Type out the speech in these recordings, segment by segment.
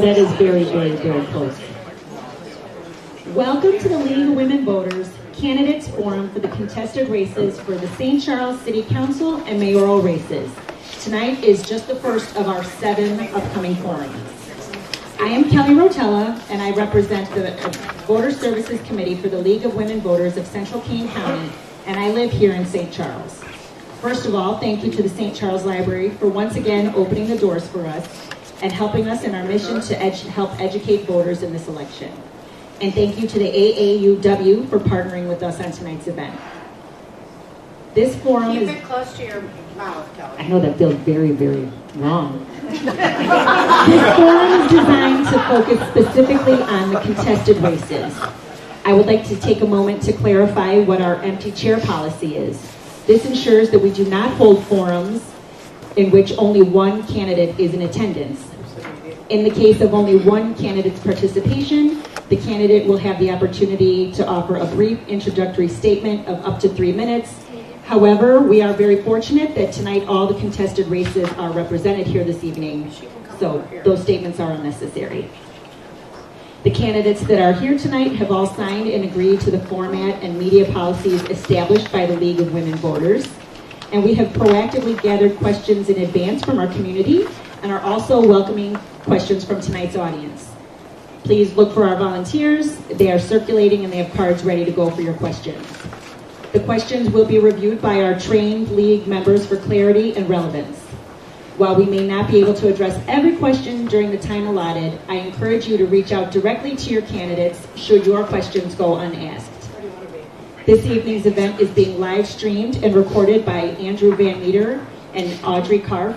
that is very, very, very close. Welcome to the League of Women Voters Candidates Forum for the contested races for the St. Charles City Council and mayoral races. Tonight is just the first of our 7 upcoming forums. I am Kelly Rotella, and I represent the Voter Services Committee for the League of Women Voters of Central Kane County, and I live here in St. Charles. First of all, thank you to the St. Charles Library for once again opening the doors for us and helping us in our mission to help educate voters in this election. And thank you to the AAUW for partnering with us on tonight's event. This forum Keep is... it close to your mouth, Kelly. I know that feels very, very wrong. This forum is designed to focus specifically on the contested races. I would like to take a moment to clarify what our empty chair policy is. This ensures that we do not hold forums in which only one candidate is in attendance. In the case of only one candidate's participation, the candidate will have the opportunity to offer a brief introductory statement of up to 3 minutes. However, we are very fortunate that tonight all the contested races are represented here this evening, so those statements are unnecessary. The candidates that are here tonight have all signed and agreed to the format and media policies established by the League of Women Voters, and we have proactively gathered questions in advance from our community and are also welcoming questions from tonight's audience. Please look for our volunteers. They are circulating and they have cards ready to go for your questions. The questions will be reviewed by our trained League members for clarity and relevance. While we may not be able to address every question during the time allotted, I encourage you to reach out directly to your candidates should your questions go unasked. This evening's event is being live streamed and recorded by Andrew Van Meter and Audrey Karff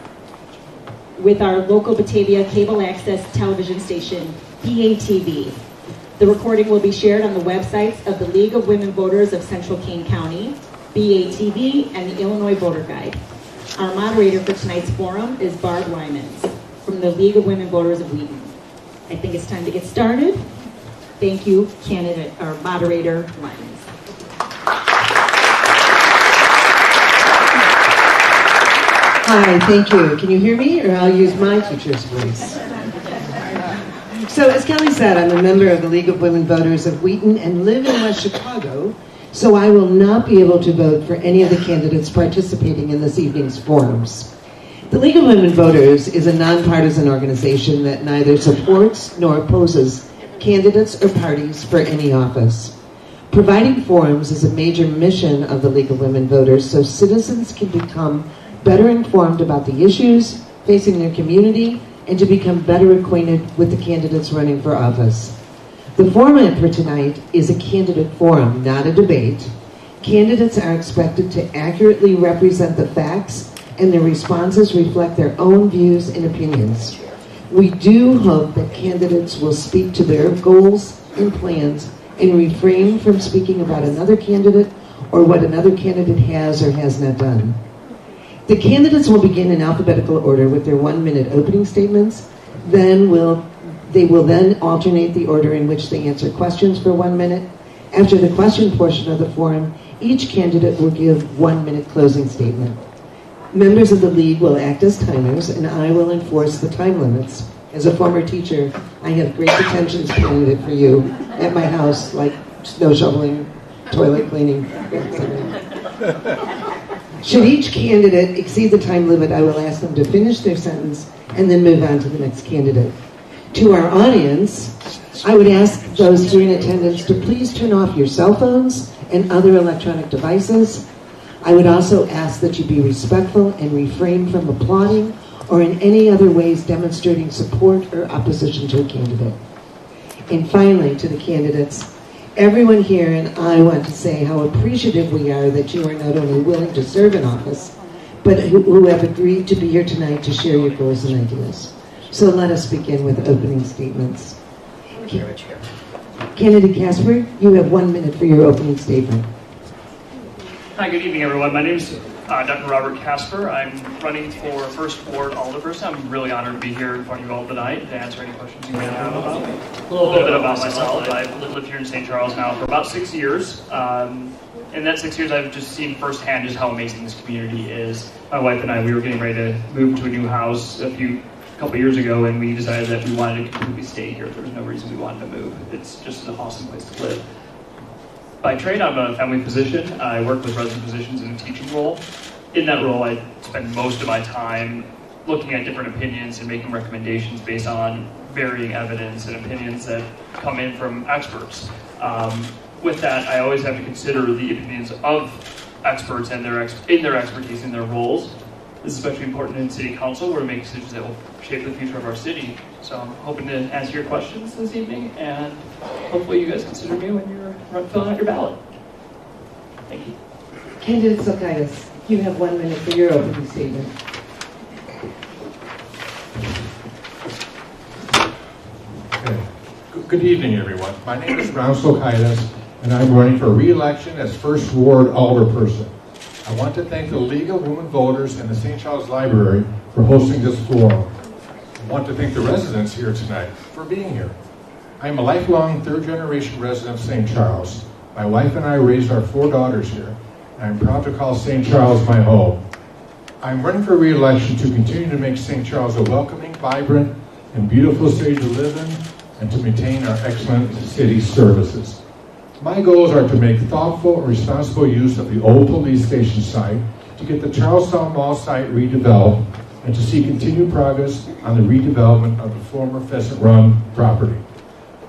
with our local Batavia cable access television station, BATV. The recording will be shared on the websites of the League of Women Voters of Central Kane County, BATV, and the Illinois Voter Guide. Our moderator for tonight's forum is Barb Wymans from the League of Women Voters of Wheaton. I think it's time to get started. Thank you, candidate or moderator Wymans. Hi, thank you. Can you hear me, or I'll use my teacher's voice? So, as Kelly said, I'm a member of the League of Women Voters of Wheaton and live in West Chicago, so I will not be able to vote for any of the candidates participating in this evening's forums. The League of Women Voters is a nonpartisan organization that neither supports nor opposes candidates or parties for any office. Providing forums is a major mission of the League of Women Voters so citizens can become better informed about the issues facing their community and to become better acquainted with the candidates running for office. The format for tonight is a candidate forum, not a debate. Candidates are expected to accurately represent the facts and their responses reflect their own views and opinions. We do hope that candidates will speak to their goals and plans and refrain from speaking about another candidate or what another candidate has or has not done. The candidates will begin in alphabetical order with their 1-minute opening statements. They will then alternate the order in which they answer questions for 1 minute. After the question portion of the forum, each candidate will give 1-minute closing statement. Members of the League will act as timers, and I will enforce the time limits. As a former teacher, I have great detention candidate for you at my house, like snow shoveling, toilet cleaning. Should each candidate exceed the time limit, I will ask them to finish their sentence and then move on to the next candidate. To our audience, I would ask those here in attendance to please turn off your cell phones and other electronic devices. I would also ask that you be respectful and refrain from applauding or in any other ways demonstrating support or opposition to a candidate. And finally, to the candidates, everyone here and I want to say how appreciative we are that you are not only willing to serve in office, but who have agreed to be here tonight to share your goals and ideas. So let us begin with opening statements. Candidate Casper, you have 1 minute for your opening statement. Hi, good evening, everyone. My name is Dr. Robert Casper. I'm running for First Ward Alderperson. I'm really honored to be here in front of you all tonight to answer any questions you may have about me. A little bit about myself. I've lived here in St. Charles now for about 6 years. In that 6 years, I've just seen firsthand just how amazing this community is. My wife and I, we were getting ready to move to a new house a few couple years ago, and we decided that we wanted to completely stay here. There was no reason we wanted to move. It's just an awesome place to live. By trade, I'm a family physician. I work with resident physicians in a teaching role. In that role, I spend most of my time looking at different opinions and making recommendations based on varying evidence and opinions that come in from experts. With that, I always have to consider the opinions of experts and their expertise in their roles. This is especially important in City Council, where we make decisions that will shape the future of our city. So I'm hoping to answer your questions this evening, and hopefully you guys consider me when you're filling out your ballot. Thank you. Candidate Sokaitis, you have 1 minute for your opening statement. Okay. Good evening, everyone. My name is Ron Sokaitis, and I'm running for re-election as First Ward Alderperson. I want to thank the League of Women Voters and the St. Charles Library for hosting this forum. I want to thank the residents here tonight for being here. I am a lifelong third-generation resident of St. Charles. My wife and I raised our 4 daughters here, and I'm proud to call St. Charles my home. I'm running for re-election to continue to make St. Charles a welcoming, vibrant, and beautiful city to live in, and to maintain our excellent city services. My goals are to make thoughtful and responsible use of the old police station site, to get the Charlestown Mall site redeveloped, and to see continued progress on the redevelopment of the former Pheasant Run property.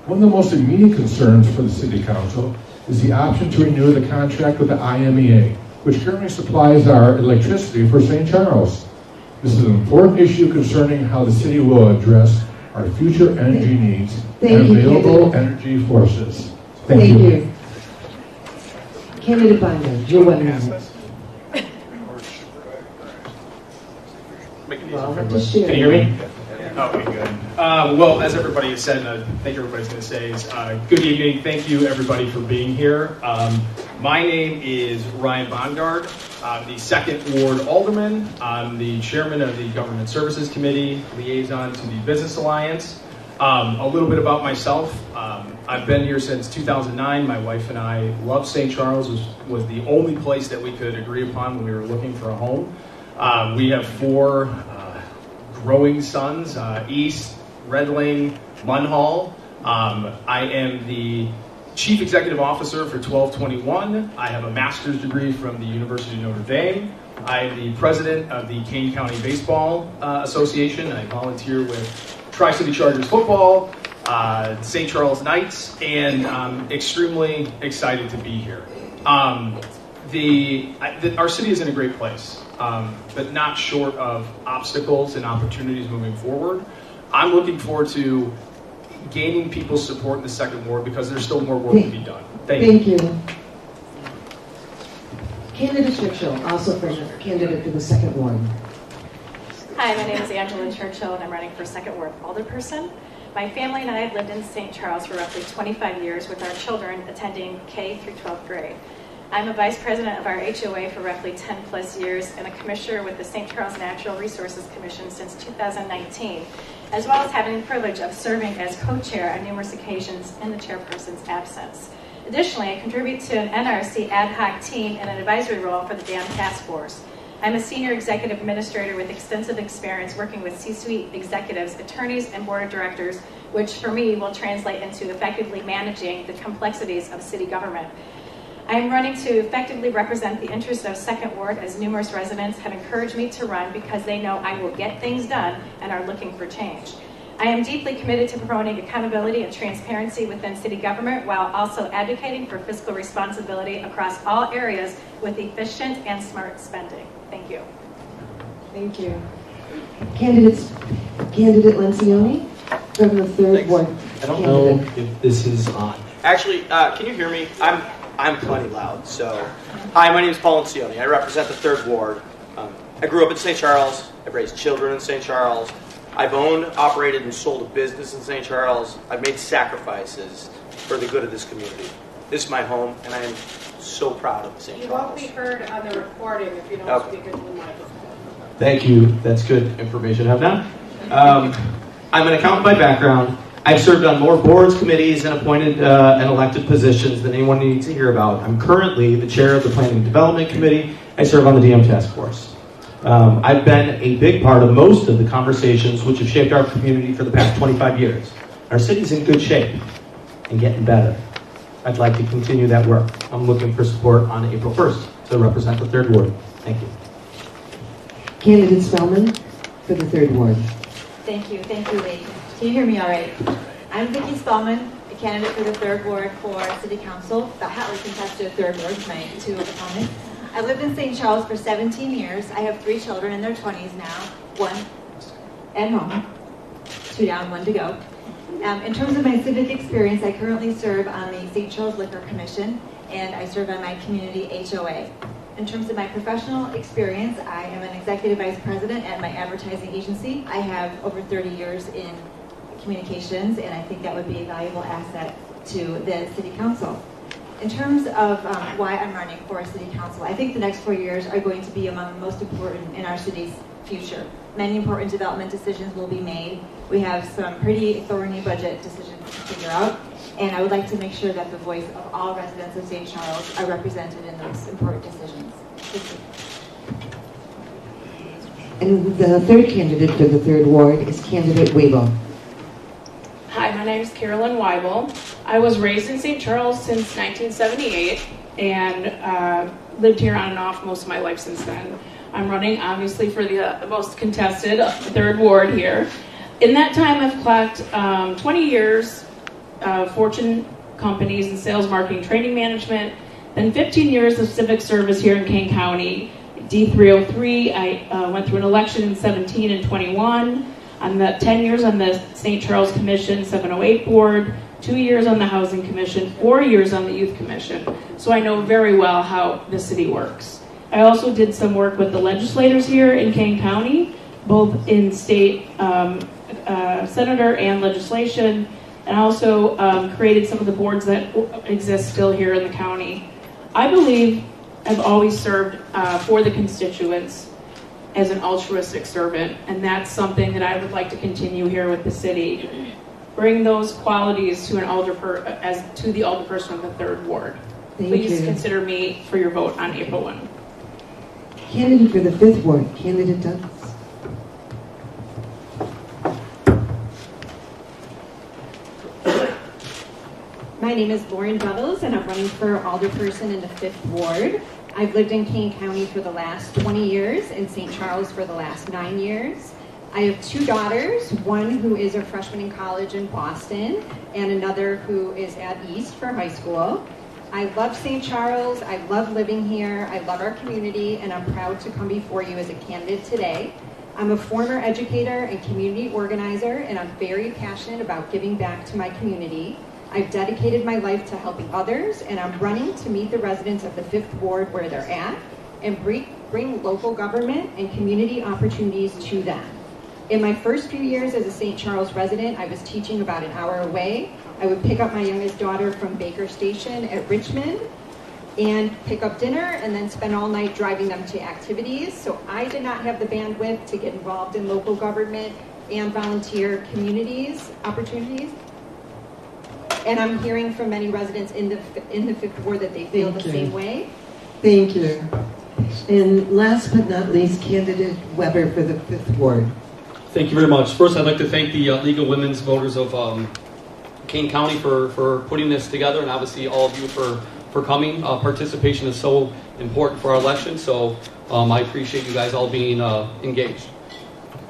One of the most immediate concerns for the City Council is the option to renew the contract with the IMEA, which currently supplies our electricity for St. Charles. This is an important issue concerning how the city will address our future energy needs and available energy forces. Thank you. Candidate Binder, your 1 minute. Well, have to share. Can you hear me? Okay, good. Well, as everybody has said, and I think everybody's going to say is, good evening. Thank you, everybody, for being here. My name is Ryan Bongard. I'm the 2nd Ward Alderman. I'm the chairman of the Government Services Committee, liaison to the Business Alliance. A little bit about myself. I've been here since 2009. My wife and I love St. Charles. Was the only place that we could agree upon when we were looking for a home. We have 4 growing sons, East, Redling, Munhall. I am the Chief Executive Officer for 1221. I have a master's degree from the University of Notre Dame. I am the president of the Kane County Baseball Association. I volunteer with Tri-City Chargers football, St. Charles Knights, and I'm extremely excited to be here. Our city is in a great place, but not short of obstacles and opportunities moving forward. I'm looking forward to gaining people's support in the 2nd Ward because there's still more work to be done. Thank you. Candidate Churchill, also candidate for the 2nd Ward. Hi, my name is Angela Churchill, and I'm running for 2nd Ward Alderperson. My family and I have lived in St. Charles for roughly 25 years, with our children attending K through 12th grade. I'm a vice president of our HOA for roughly 10 plus years and a commissioner with the St. Charles Natural Resources Commission since 2019, as well as having the privilege of serving as co-chair on numerous occasions in the chairperson's absence. Additionally, I contribute to an NRC ad hoc team and an advisory role for the Dam Task Force. I'm a senior executive administrator with extensive experience working with C-suite executives, attorneys, and board of directors, which for me will translate into effectively managing the complexities of city government. I am running to effectively represent the interests of 2nd Ward, as numerous residents have encouraged me to run because they know I will get things done and are looking for change. I am deeply committed to promoting accountability and transparency within city government while also advocating for fiscal responsibility across all areas with efficient and smart spending. Thank you. Thank you. Candidate Lencioni from the 3rd Ward. I don't know if this is on. Actually, can you hear me? I'm plenty loud. So, hi, my name is Paul Lencioni. I represent the 3rd Ward. I grew up in St. Charles. I've raised children in St. Charles. I've owned, operated, and sold a business in St. Charles. I've made sacrifices for the good of this community. This is my home, and I am so proud of St. Charles. You won't be heard on the recording if you don't speak into the microphone. Thank you. That's good information to have now. I'm an accountant by background. I've served on more boards, committees, and appointed and elected positions than anyone needs to hear about. I'm currently the chair of the Planning and Development Committee. I serve on the DM Task Force. I've been a big part of most of the conversations which have shaped our community for the past 25 years. Our city's in good shape and getting better. I'd like to continue that work. I'm looking for support on April 1st to represent the 3rd Ward. Thank you. Candidate Spellman for the 3rd Ward. Thank you, Lee. Can you hear me all right? I'm Vicki Spellman, a candidate for the 3rd Ward for City Council, the hotly contested 3rd Ward, my 2 opponents. I lived in St. Charles for 17 years. I have 3 children in their 20s now, 1 at home, 2 down, 1 to go. In terms of my civic experience, I currently serve on the St. Charles Liquor Commission, and I serve on my community HOA. In terms of my professional experience, I am an executive vice president at my advertising agency. I have over 30 years in communications, and I think that would be a valuable asset to the city council. In terms of why I'm running for city council, I think the next 4 years are going to be among the most important in our city's future. Many important development decisions will be made. We have some pretty thorny budget decisions to figure out, and I would like to make sure that the voice of all residents of St. Charles are represented in those important decisions. Thank you. And the 3rd candidate for the 3rd Ward is candidate Weibel. Hi, my name is Carolyn Weibel. I was raised in St. Charles since 1978 and lived here on and off most of my life since then. I'm running, obviously, for the most contested 3rd Ward here. In that time, I've clocked 20 years, Fortune companies in sales, marketing, training management, then 15 years of civic service here in Kane County. D303, I went through an election in 17 and 21. I'm 10 years on the St. Charles Commission 708 board, 2 years on the Housing Commission, 4 years on the Youth Commission. So I know very well how the city works. I also did some work with the legislators here in Kane County, both in state senator and legislation, and also created some of the boards that exist still here in the county. I believe I've always served for the constituents as an altruistic servant, and that's something that I would like to continue here with the city. Bring those qualities to the alderperson of the 3rd Ward. Please consider me for your vote on April 1. Candidate for the 5th Ward, candidate Douglas. My name is Lauren Bubbles, and I'm running for alderperson in the 5th Ward. I've lived in Kane County for the last 20 years, in St. Charles for the last 9 years. I have 2 daughters, one who is a freshman in college in Boston, and another who is at East for high school. I love St. Charles, I love living here, I love our community, and I'm proud to come before you as a candidate today. I'm a former educator and community organizer, and I'm very passionate about giving back to my community. I've dedicated my life to helping others, and I'm running to meet the residents of the 5th Ward where they're at and bring local government and community opportunities to them. In my first few years as a St. Charles resident, I was teaching about an hour away. I would pick up my youngest daughter from Baker Station at Richmond and pick up dinner and then spend all night driving them to activities. So I did not have the bandwidth to get involved in local government and volunteer communities opportunities. And I'm hearing from many residents in the 5th Ward that they feel the same way. Thank you. And last but not least, candidate Weber for the 5th Ward. Thank you very much. First, I'd like to thank the League of Women's Voters of Kane County for putting this together, and obviously all of you for coming. Participation is so important for our election, so I appreciate you guys all being engaged.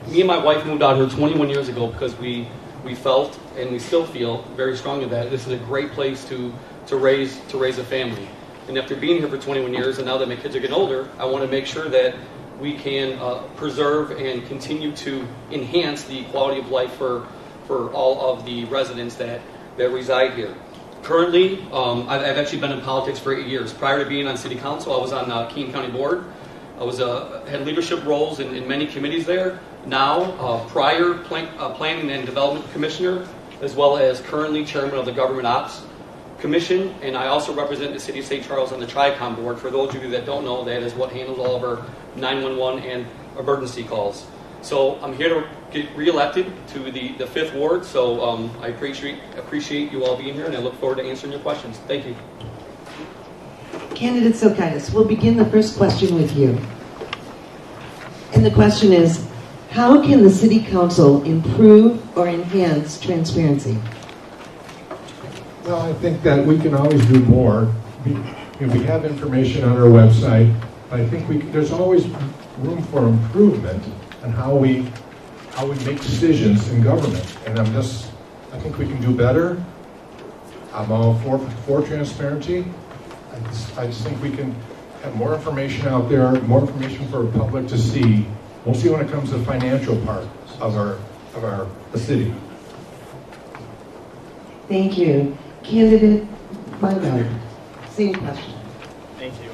Me and my wife moved out here 21 years ago because we felt, and we still feel very strongly, that this is a great place to raise a family. And after being here for 21 years, and now that my kids are getting older, I want to make sure that we can preserve and continue to enhance the quality of life for all of the residents that reside here. Currently, I've actually been in politics for 8 years. Prior to being on City Council, I was on the Kane County Board. I was had leadership roles in many committees there. Now, prior Planning and Development Commissioner, as well as currently Chairman of the Government Ops Commission, and I also represent the City of St. Charles on the TRICOM Board. For those of you that don't know, that is what handles all of our 911 and emergency calls. So I'm here to get reelected to the 5th Ward, so I appreciate you all being here, and I look forward to answering your questions. Thank you. Candidate Silkaitis, we'll begin the first question with you. And the question is, how can the City Council improve or enhance transparency? Well, I think that we can always do more. We have information on our website, but I think there's always room for improvement on how we make decisions in government. And I think we can do better. I'm all for transparency. I just think we can have more information out there, more information for the public to see, mostly when it comes to the financial part of the city. Thank you. Candidate Weingart, same question. Thank you.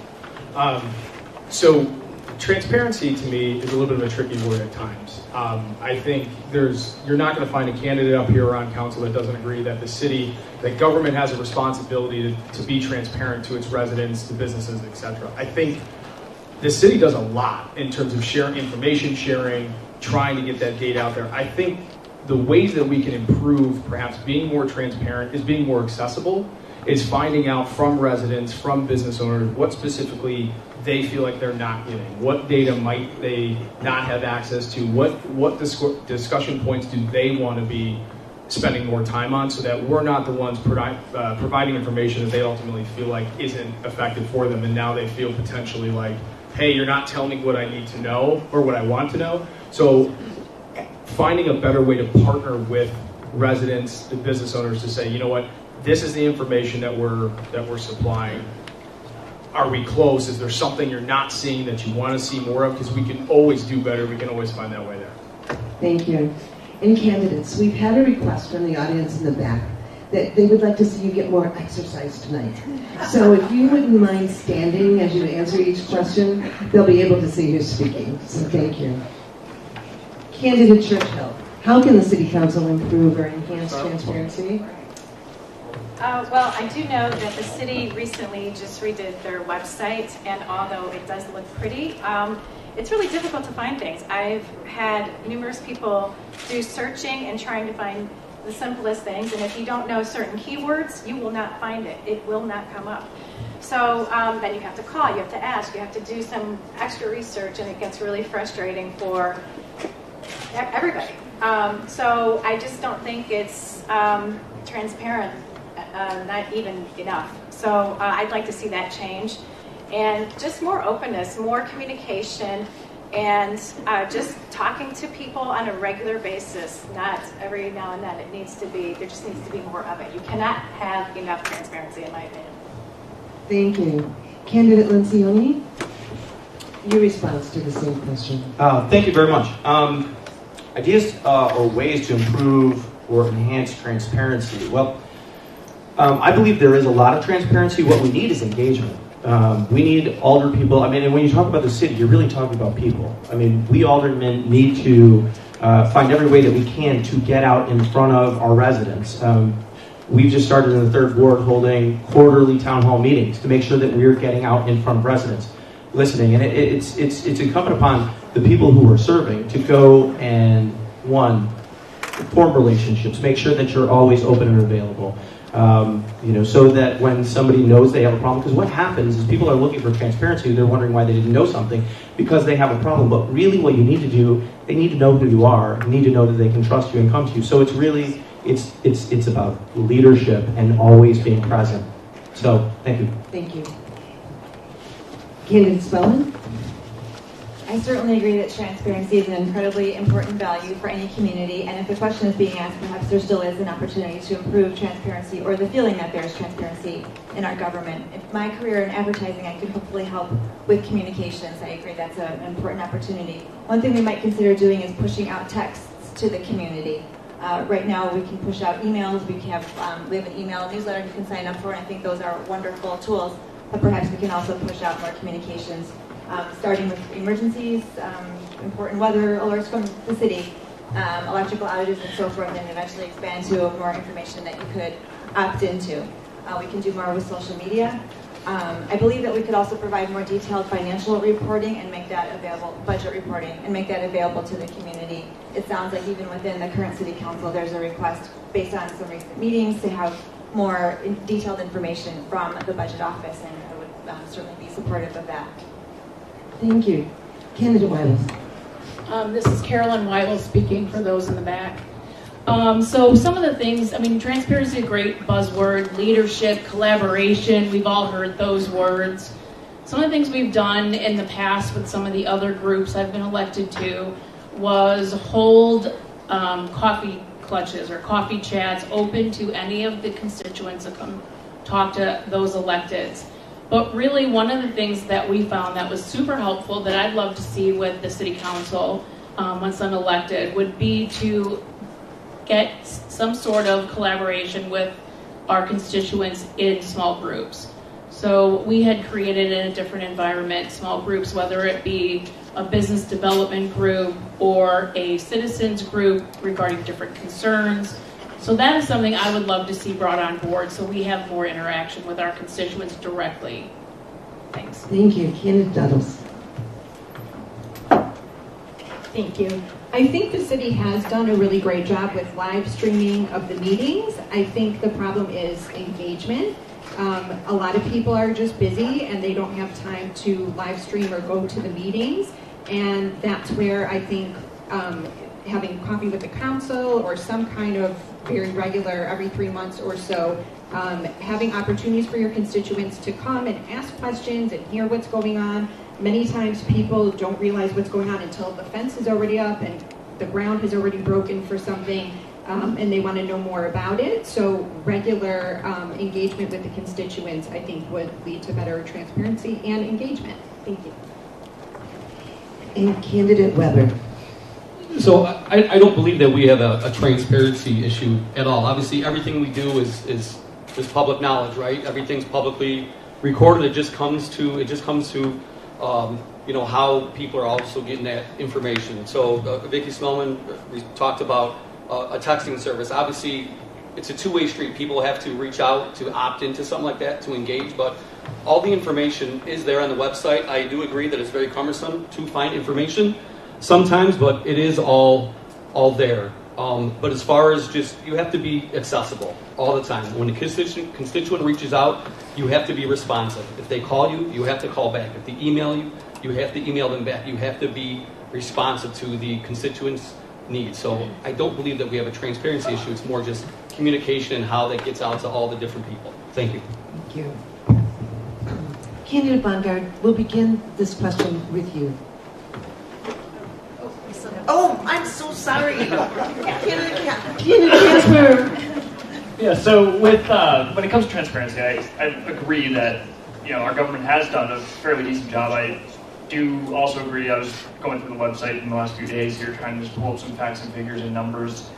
So transparency to me is a little bit of a tricky word at times. I think you're not going to find a candidate up here on council that doesn't agree that that government has a responsibility to be transparent to its residents, to businesses, etc. I think the city does a lot in terms of information sharing, trying to get that data out there. I think the ways that we can improve, perhaps being more transparent, is being more accessible, is finding out from residents, from business owners, what specifically they feel like they're not getting. What data might they not have access to? What discussion points do they want to be spending more time on, so that we're not the ones providing information that they ultimately feel like isn't effective for them, and now they feel potentially like, hey, you're not telling me what I need to know or what I want to know. So finding a better way to partner with residents and business owners to say, you know what, this is the information that we're supplying. Are we close? Is there something you're not seeing that you want to see more of? Because we can always do better. We can always find that way there. Thank you. And candidates, we've had a request from the audience in the back that they would like to see you get more exercise tonight. So if you wouldn't mind standing as you answer each question, they'll be able to see who's speaking. So thank you. Candidate Churchill, how can the City Council improve or enhance transparency? Well, I do know that the city recently just redid their website, and although it does look pretty, it's really difficult to find things. I've had numerous people do searching and trying to find the simplest things, and if you don't know certain keywords, you will not find it. It will not come up. So then you have to call, you have to ask, you have to do some extra research, and it gets really frustrating for everybody. So I just don't think it's transparent, not even enough. So I'd like to see that change. And just more openness, more communication, and just talking to people on a regular basis, not every now and then. There just needs to be more of it. You cannot have enough transparency, in my opinion. Thank you. Candidate Lencioni, your response to the same question. Thank you very much. Ideas or ways to improve or enhance transparency. Well, I believe there is a lot of transparency. What we need is engagement. We need alder people. I mean, and when you talk about the city, you're really talking about people. I mean, we aldermen need to find every way that we can to get out in front of our residents. We've just started in the 3rd Ward holding quarterly town hall meetings to make sure that we're getting out in front of residents, listening. And it's incumbent upon the people who are serving to go and, form relationships, make sure that you're always open and available. So that when somebody knows they have a problem, because what happens is people are looking for transparency, they're wondering why they didn't know something, because they have a problem. But really what you need to do, they need to know who you are, they need to know that they can trust you and come to you. So it's really, it's about leadership and always being present. So, thank you. Thank you. Candidate Spellman? I certainly agree that transparency is an incredibly important value for any community, and if the question is being asked, perhaps there still is an opportunity to improve transparency, or the feeling that there is transparency in our government. In my career in advertising, I can hopefully help with communications. I agree that's an important opportunity. One thing we might consider doing is pushing out texts to the community. Right now, we can push out emails. We have an email newsletter you can sign up for, and I think those are wonderful tools. But perhaps we can also push out more communications, starting with emergencies, important weather alerts from the city, electrical outages, and so forth, and eventually expand to more information that you could opt into. We can do more with social media. I believe that we could also provide more detailed financial reporting and make that available, budget reporting, and make that available to the community. It sounds like even within the current city council, there's a request based on some recent meetings to have more detailed information from the budget office, and I would certainly be supportive of that. Thank you. Candidate Weiler. This is Carolyn Weibel speaking for those in the back. So some of the things, I mean, transparency is a great buzzword, leadership, collaboration, we've all heard those words. Some of the things we've done in the past with some of the other groups I've been elected to was hold coffee clutches or coffee chats open to any of the constituents that come talk to those electeds. But really one of the things that we found that was super helpful that I'd love to see with the city council once I'm elected would be to get some sort of collaboration with our constituents in small groups. So we had created in a different environment small groups, whether it be a business development group or a citizens group regarding different concerns. So that is something I would love to see brought on board so we have more interaction with our constituents directly. Thanks. Thank you. Candidate Duddles. Thank you. I think the city has done a really great job with live streaming of the meetings. I think the problem is engagement. A lot of people are just busy and they don't have time to live stream or go to the meetings. And that's where I think having coffee with the council or some kind of very regular, every 3 months or so, having opportunities for your constituents to come and ask questions and hear what's going on. Many times people don't realize what's going on until the fence is already up and the ground has already broken for something, and they want to know more about it. So regular engagement with the constituents, I think, would lead to better transparency and engagement. Thank you. And Candidate Weber. So I don't believe that we have a transparency issue at all. Obviously, everything we do is public knowledge, right? Everything's publicly recorded. It just comes to how people are also getting that information. So Vicki Smellman, we talked about a texting service. Obviously, it's a two-way street. People have to reach out to opt into something like that to engage, but all the information is there on the website. I do agree that it's very cumbersome to find information sometimes, but it is all there. But as far as just, you have to be accessible all the time. When a constituent reaches out, you have to be responsive. If they call you, you have to call back. If they email you, you have to email them back. You have to be responsive to the constituents' needs. So I don't believe that we have a transparency issue. It's more just communication and how that gets out to all the different people. Thank you. Thank you. Candidate Bongard, we'll begin this question with you. Oh, I'm so sorry. Candidate Casper. Yeah, so with when it comes to transparency, I agree that our government has done a fairly decent job. I do also agree. I was going through the website in the last few days here, trying to just pull up some facts and figures and numbers,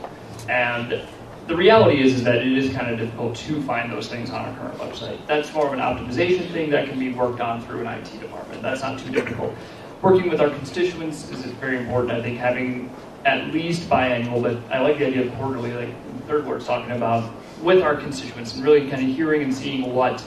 and the reality is that it is kind of difficult to find those things on our current website. That's more of an optimization thing that can be worked on through an IT department. That's not too difficult. Working with our constituents is very important. I think having at least biannual, but I like the idea of quarterly, like the third word's talking about, with our constituents and really kind of hearing and seeing what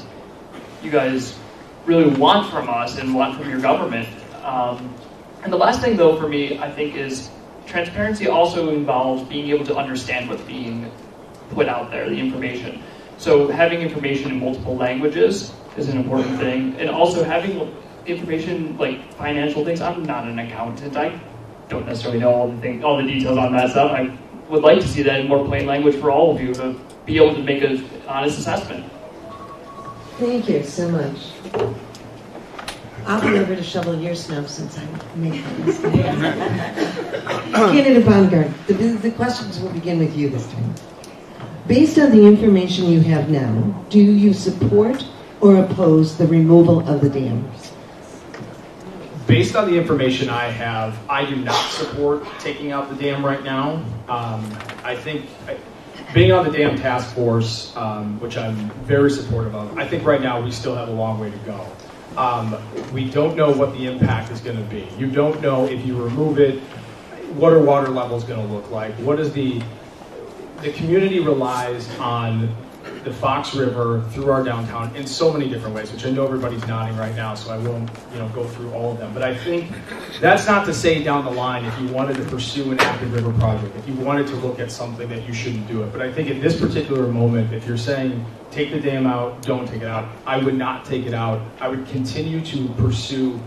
you guys really want from us and want from your government. And the last thing, though, for me, I think is transparency also involves being able to understand what's being put out there, the information. So having information in multiple languages is an important thing, and also having information like financial things. I'm not an accountant. I don't necessarily know all the details on that stuff. I would like to see that in more plain language for all of you to be able to make an honest assessment. Thank you so much. I'll be over to shovel your snow since I made that mistake. Candidate Bongard, the questions will begin with you this time. Based on the information you have now, do you support or oppose the removal of the dams? Based on the information I have, I do not support taking out the dam right now. I think being on the dam task force, which I'm very supportive of, I think right now we still have a long way to go. We don't know what the impact is going to be. You don't know if you remove it, what are water levels going to look like? What is the community relies on the Fox River through our downtown in so many different ways, which I know everybody's nodding right now, so I won't go through all of them. But I think that's not to say down the line if you wanted to pursue an active river project, if you wanted to look at something that you shouldn't do it. But I think at this particular moment, if you're saying take the dam out, don't take it out, I would not take it out. I would continue to pursue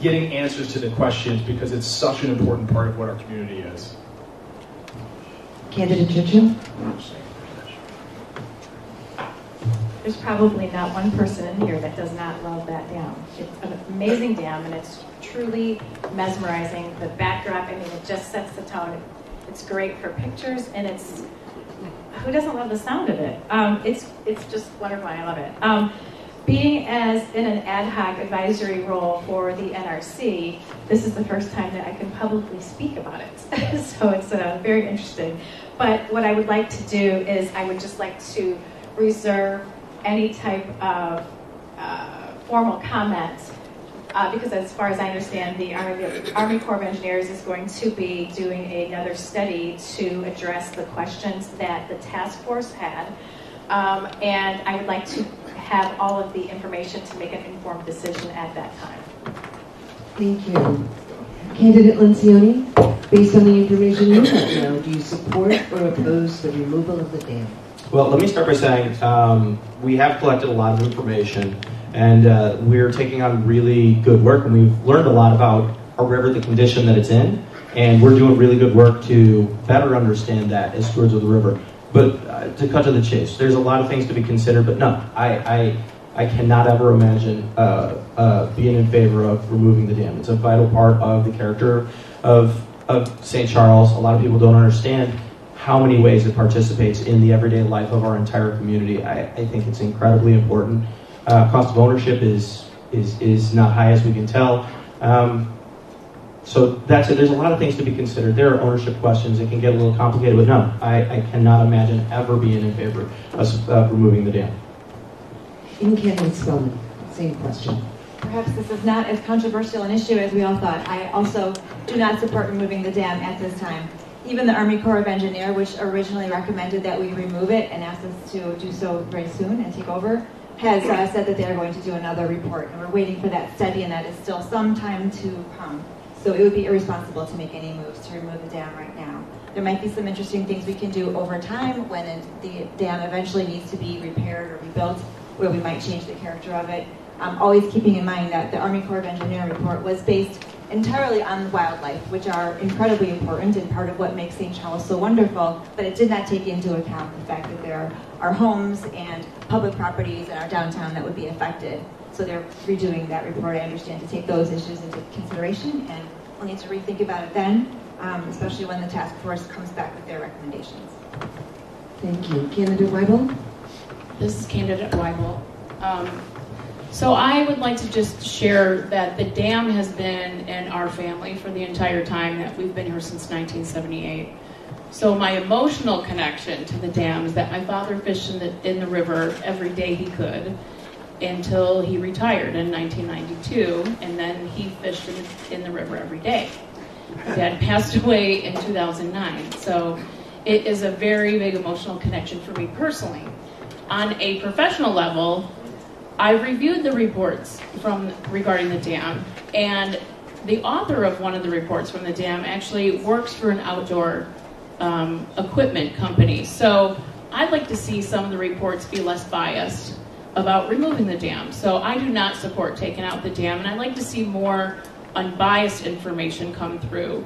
getting answers to the questions because it's such an important part of what our community is. Candidate Churchill? There's probably not one person in here that does not love that dam. It's an amazing dam, and it's truly mesmerizing. The backdrop, I mean, it just sets the tone. It's great for pictures, and it's, who doesn't love the sound of it? It's just wonderful. I love it. Being as in an ad hoc advisory role for the NRC, this is the first time that I can publicly speak about it. So it's very interesting. But what I would like to do is I would just like to reserve any type of formal comment because as far as I understand, the Army Corps of Engineers is going to be doing another study to address the questions that the task force had. And I would like to have all of the information to make an informed decision at that time. Thank you. Candidate Lencioni, based on the information you have now, do you support or oppose the removal of the dam? Well, let me start by saying we have collected a lot of information, and we're taking on really good work, and we've learned a lot about our river, the condition that it's in, and we're doing really good work to better understand that as stewards of the river. But to cut to the chase, there's a lot of things to be considered, but no, I cannot ever imagine being in favor of removing the dam. It's a vital part of the character of St. Charles. A lot of people don't understand how many ways it participates in the everyday life of our entire community. I think it's incredibly important. Cost of ownership is not high, as we can tell. So that's it. There's a lot of things to be considered. There are ownership questions. It can get a little complicated, but no, I cannot imagine ever being in favor of removing the dam. Candidate Spellman, same question. Perhaps this is not as controversial an issue as we all thought. I also do not support removing the dam at this time. Even the Army Corps of Engineers, which originally recommended that we remove it and asked us to do so very soon and take over, has said that they're going to do another report. And we're waiting for that study, and that is still some time to come. So it would be irresponsible to make any moves to remove the dam right now. There might be some interesting things we can do over time when the dam eventually needs to be repaired or rebuilt, where we might change the character of it. Always keeping in mind that the Army Corps of Engineers report was based entirely on wildlife, which are incredibly important and part of what makes St. Charles so wonderful, but it did not take into account the fact that there are homes and public properties in our downtown that would be affected. So they're redoing that report, I understand, to take those issues into consideration, and we'll need to rethink about it then, especially when the task force comes back with their recommendations. Thank you. Candidate Weibel? This is Candidate Weibel. So I would like to just share that the dam has been in our family for the entire time that we've been here since 1978. So my emotional connection to the dam is that my father fished in the river every day he could until he retired in 1992, and then he fished in the river every day. My dad passed away in 2009, so it is a very big emotional connection for me personally. On a professional level, I reviewed the reports regarding the dam, and the author of one of the reports from the dam actually works for an outdoor equipment company. So I'd like to see some of the reports be less biased about removing the dam. So I do not support taking out the dam, and I'd like to see more unbiased information come through.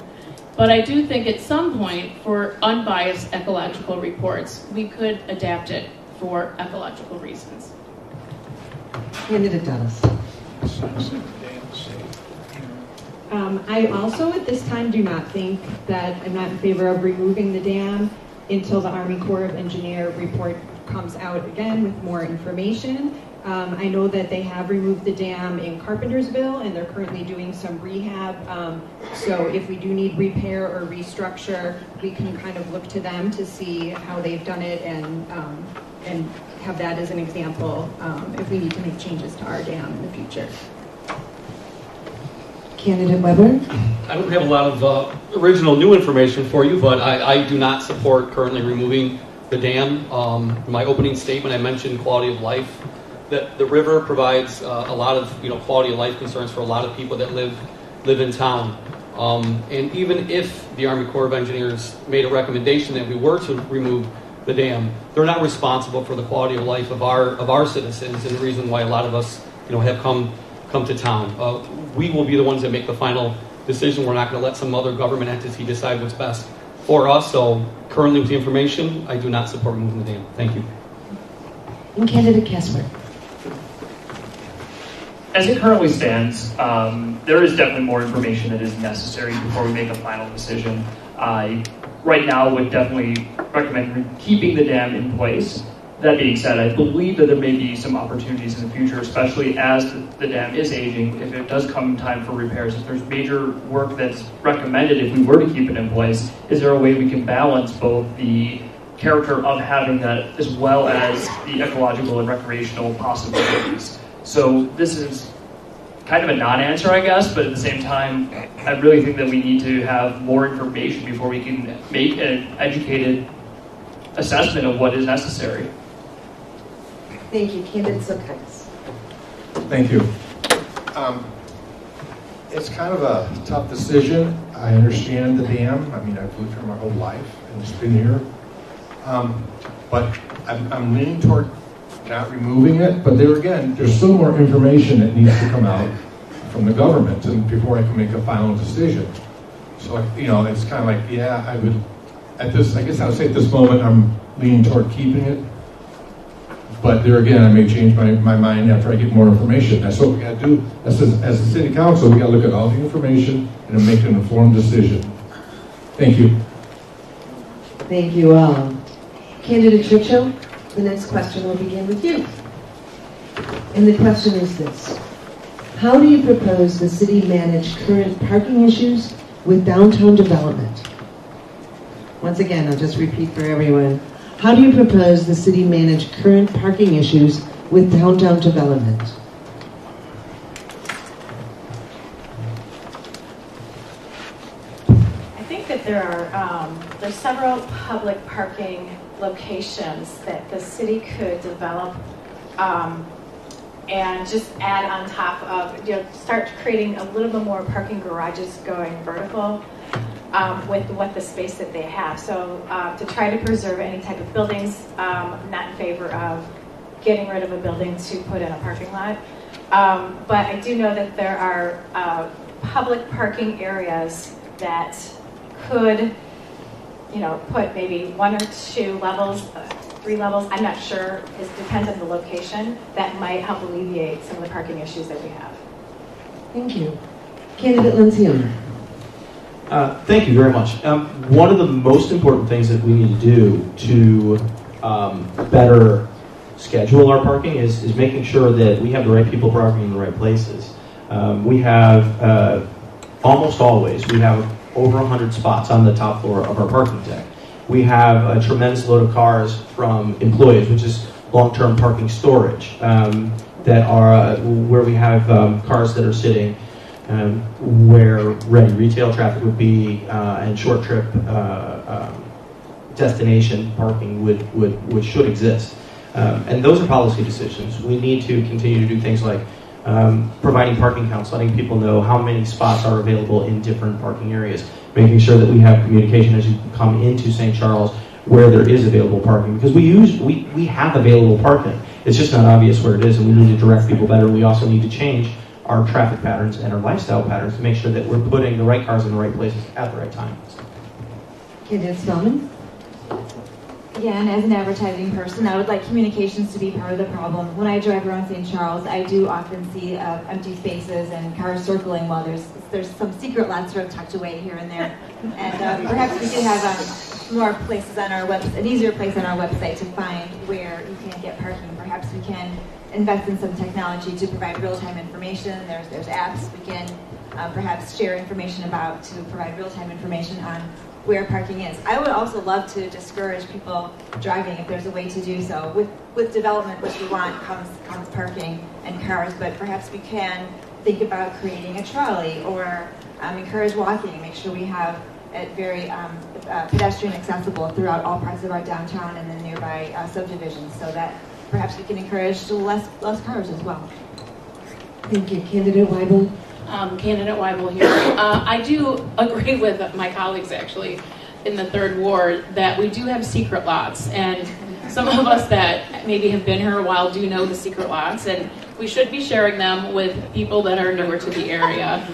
But I do think at some point, for unbiased ecological reports, we could adapt it for ecological reasons. Candidate Dallas. I also at this time do not think that I'm not in favor of removing the dam until the Army Corps of Engineers report comes out again with more information. I know that they have removed the dam in Carpentersville, and they're currently doing some rehab. So if we do need repair or restructure, we can kind of look to them to see how they've done it and have that as an example if we need to make changes to our dam in the future. Candidate Weber? I don't have a lot of original new information for you, but I do not support currently removing the dam. In my opening statement, I mentioned quality of life. That the river provides a lot of quality of life concerns for a lot of people that live in town. And even if the Army Corps of Engineers made a recommendation that we were to remove the dam, they're not responsible for the quality of life of our citizens, and the reason why a lot of us have come come to town. We will be the ones that make the final decision. We're not going to let some other government entity decide what's best for us. So currently with the information, I do not support moving the dam. Thank you. And candidate Casper. As it currently stands, there is definitely more information that is necessary before we make a final decision. I, right now, would definitely recommend keeping the dam in place. That being said, I believe that there may be some opportunities in the future, especially as the dam is aging. If it does come time for repairs, if there's major work that's recommended if we were to keep it in place, is there a way we can balance both the character of having that as well as the ecological and recreational possibilities? So this is kind of a non-answer, I guess, but at the same time, I really think that we need to have more information before we can make an educated assessment of what is necessary. Thank you. Candidate Sokaitis. Thank you. It's kind of a tough decision. I understand the dam. I mean, I've lived here my whole life and it's been here. But I'm leaning toward not removing it. But there again, there's still more information that needs to come out from the government and before I can make a final decision. So, it's kind of like, yeah, I would, I guess I would say at this moment, I'm leaning toward keeping it. But there again, I may change my mind after I get more information. That's what we got to do. As a city council, we got to look at all the information and make an informed decision. Thank you. Thank you all. Candidate Churchill, the next question will begin with you. And the question is this. How do you propose the city manage current parking issues with downtown development? Once again, I'll just repeat for everyone. How do you propose the city manage current parking issues with downtown development? I think that there's several public parking locations that the city could develop and just add on top of, start creating a little bit more parking garages going vertical with what the space that they have. So to try to preserve any type of buildings, I'm not in favor of getting rid of a building to put in a parking lot. But I do know that there are public parking areas that could, put maybe 1 or 2 levels, 3 levels, I'm not sure, it depends on the location, that might help alleviate some of the parking issues that we have. Thank you. Candidate Lencioni. Thank you very much. One of the most important things that we need to do to better schedule our parking is making sure that we have the right people parking in the right places. We have, almost always, we have over 100 spots on the top floor of our parking deck. We have a tremendous load of cars from employees, which is long-term parking storage, that are where we have cars that are sitting where ready retail traffic would be and short trip destination parking should exist. And those are policy decisions. We need to continue to do things like providing parking counts, letting people know how many spots are available in different parking areas, making sure that we have communication as you come into St. Charles where there is available parking, because we have available parking. It's just not obvious where it is, and we need to direct people better. We also need to change our traffic patterns and our lifestyle patterns to make sure that we're putting the right cars in the right places at the right time. Candidate Spellman. Again, as an advertising person, I would like communications to be part of the problem. When I drive around St. Charles, I do often see empty spaces and cars circling while there's some secret lots sort of tucked away here and there. And perhaps we could have more places on our website, an easier place on our website to find where you can get parking. Perhaps we can invest in some technology to provide real-time information. There's apps we can perhaps share information about to provide real-time information on where parking is. I would also love to discourage people driving if there's a way to do so. With development, which we want, comes parking and cars, but perhaps we can think about creating a trolley or encourage walking, make sure we have it very pedestrian accessible throughout all parts of our downtown and the nearby subdivisions, so that perhaps we can encourage less cars as well. Thank you. Candidate Weibel. Candidate Weibel here. I do agree with my colleagues, actually, in the 3rd Ward that we do have secret lots. And some of us that maybe have been here a while do know the secret lots. And we should be sharing them with people that are newer to the area.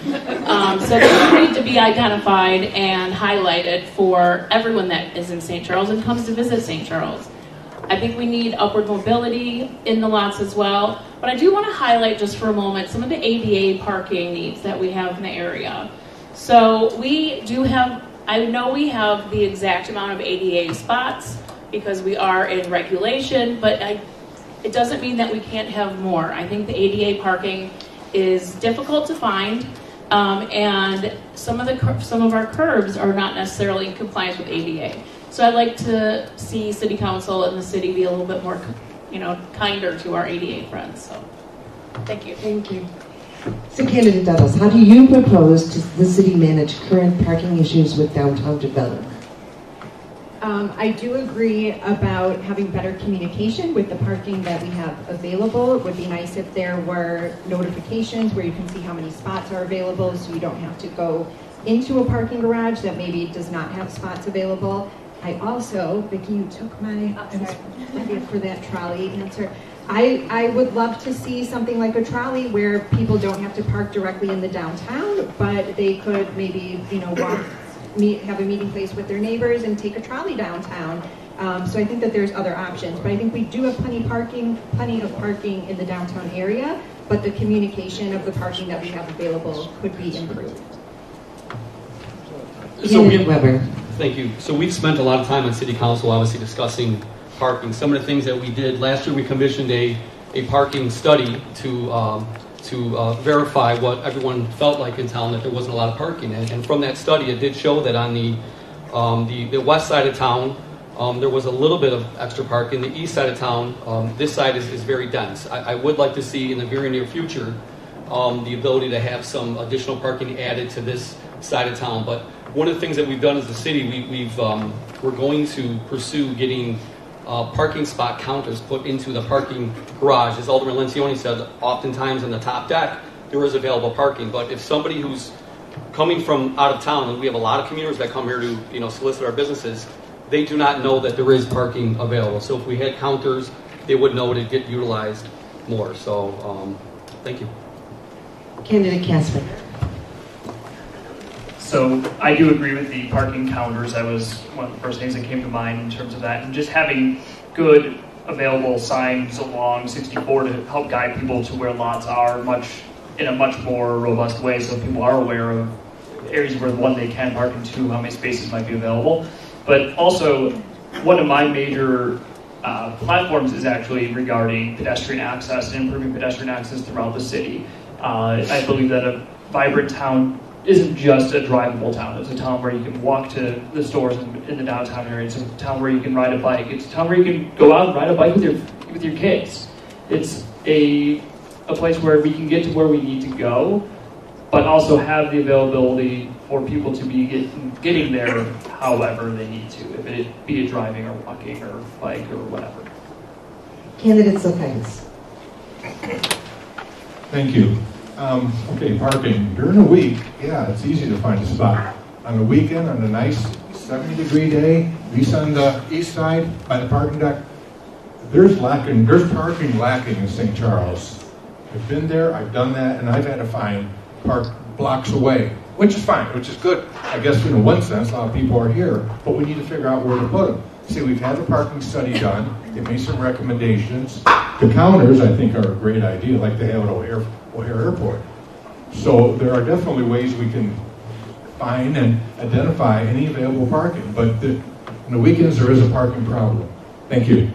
So they need to be identified and highlighted for everyone that is in St. Charles and comes to visit St. Charles. I think we need upward mobility in the lots as well. But I do want to highlight just for a moment some of the ADA parking needs that we have in the area. So we do have, I know we have the exact amount of ADA spots because we are in regulation, but it doesn't mean that we can't have more. I think the ADA parking is difficult to find, and some of our curbs are not necessarily in compliance with ADA. So I'd like to see City Council and the city be a little bit more, kinder to our ADA friends. So, thank you. Thank you. So, Candidate Douglas, how do you propose the city manage current parking issues with downtown development? I do agree about having better communication with the parking that we have available. It would be nice if there were notifications where you can see how many spots are available so you don't have to go into a parking garage that maybe does not have spots available. I also, Vicki, you took my idea for that trolley answer. I would love to see something like a trolley where people don't have to park directly in the downtown, but they could maybe, walk, have a meeting place with their neighbors and take a trolley downtown. So I think that there's other options, but I think we do have plenty of parking in the downtown area, but the communication of the parking that we have available could be improved. Thank you. So we've spent a lot of time on City Council, obviously, discussing parking. Some of the things that we did last year, we commissioned a parking study to verify what everyone felt like in town, that there wasn't a lot of parking. And from that study, it did show that on the west side of town, there was a little bit of extra parking. The east side of town, this side is very dense. I would like to see in the very near future the ability to have some additional parking added to this side of town. But one of the things that we've done as a city, we're going to pursue getting parking spot counters put into the parking garage. As Alderman Lencioni said, oftentimes on the top deck there is available parking. But if somebody who's coming from out of town, and we have a lot of commuters that come here to solicit our businesses, they do not know that there is parking available. So if we had counters, they would know to get utilized more. So thank you. Candidate Casper. So I do agree with the parking counters. That was one of the first things that came to mind in terms of that. And just having good available signs along 64 to help guide people to where lots are in a much more robust way, so people are aware of areas where, one, they can park, and two, how many spaces might be available. But also, one of my major platforms is actually regarding pedestrian access and improving pedestrian access throughout the city. I believe that a vibrant town isn't just a drivable town. It's a town where you can walk to the stores in the downtown area. It's a town where you can ride a bike. It's a town where you can go out and ride a bike with your kids. It's a place where we can get to where we need to go, but also have the availability for people to be getting there however they need to, if it be it driving or walking or bike or whatever. Candidate Zokaitis. Thank you. Okay, parking. During the week, yeah, it's easy to find a spot. On the weekend, on a nice 70-degree day, at least on the east side, by the parking deck, there's parking lacking in St. Charles. I've been there, I've done that, and I've had to find park blocks away, which is fine, which is good. I guess in one sense, a lot of people are here, but we need to figure out where to put them. See, we've had the parking study done. They made some recommendations. The counters, I think, are a great idea, like they have at O'Hare Airport. So there are definitely ways we can find and identify any available parking, but on the weekends there is a parking problem. Thank you.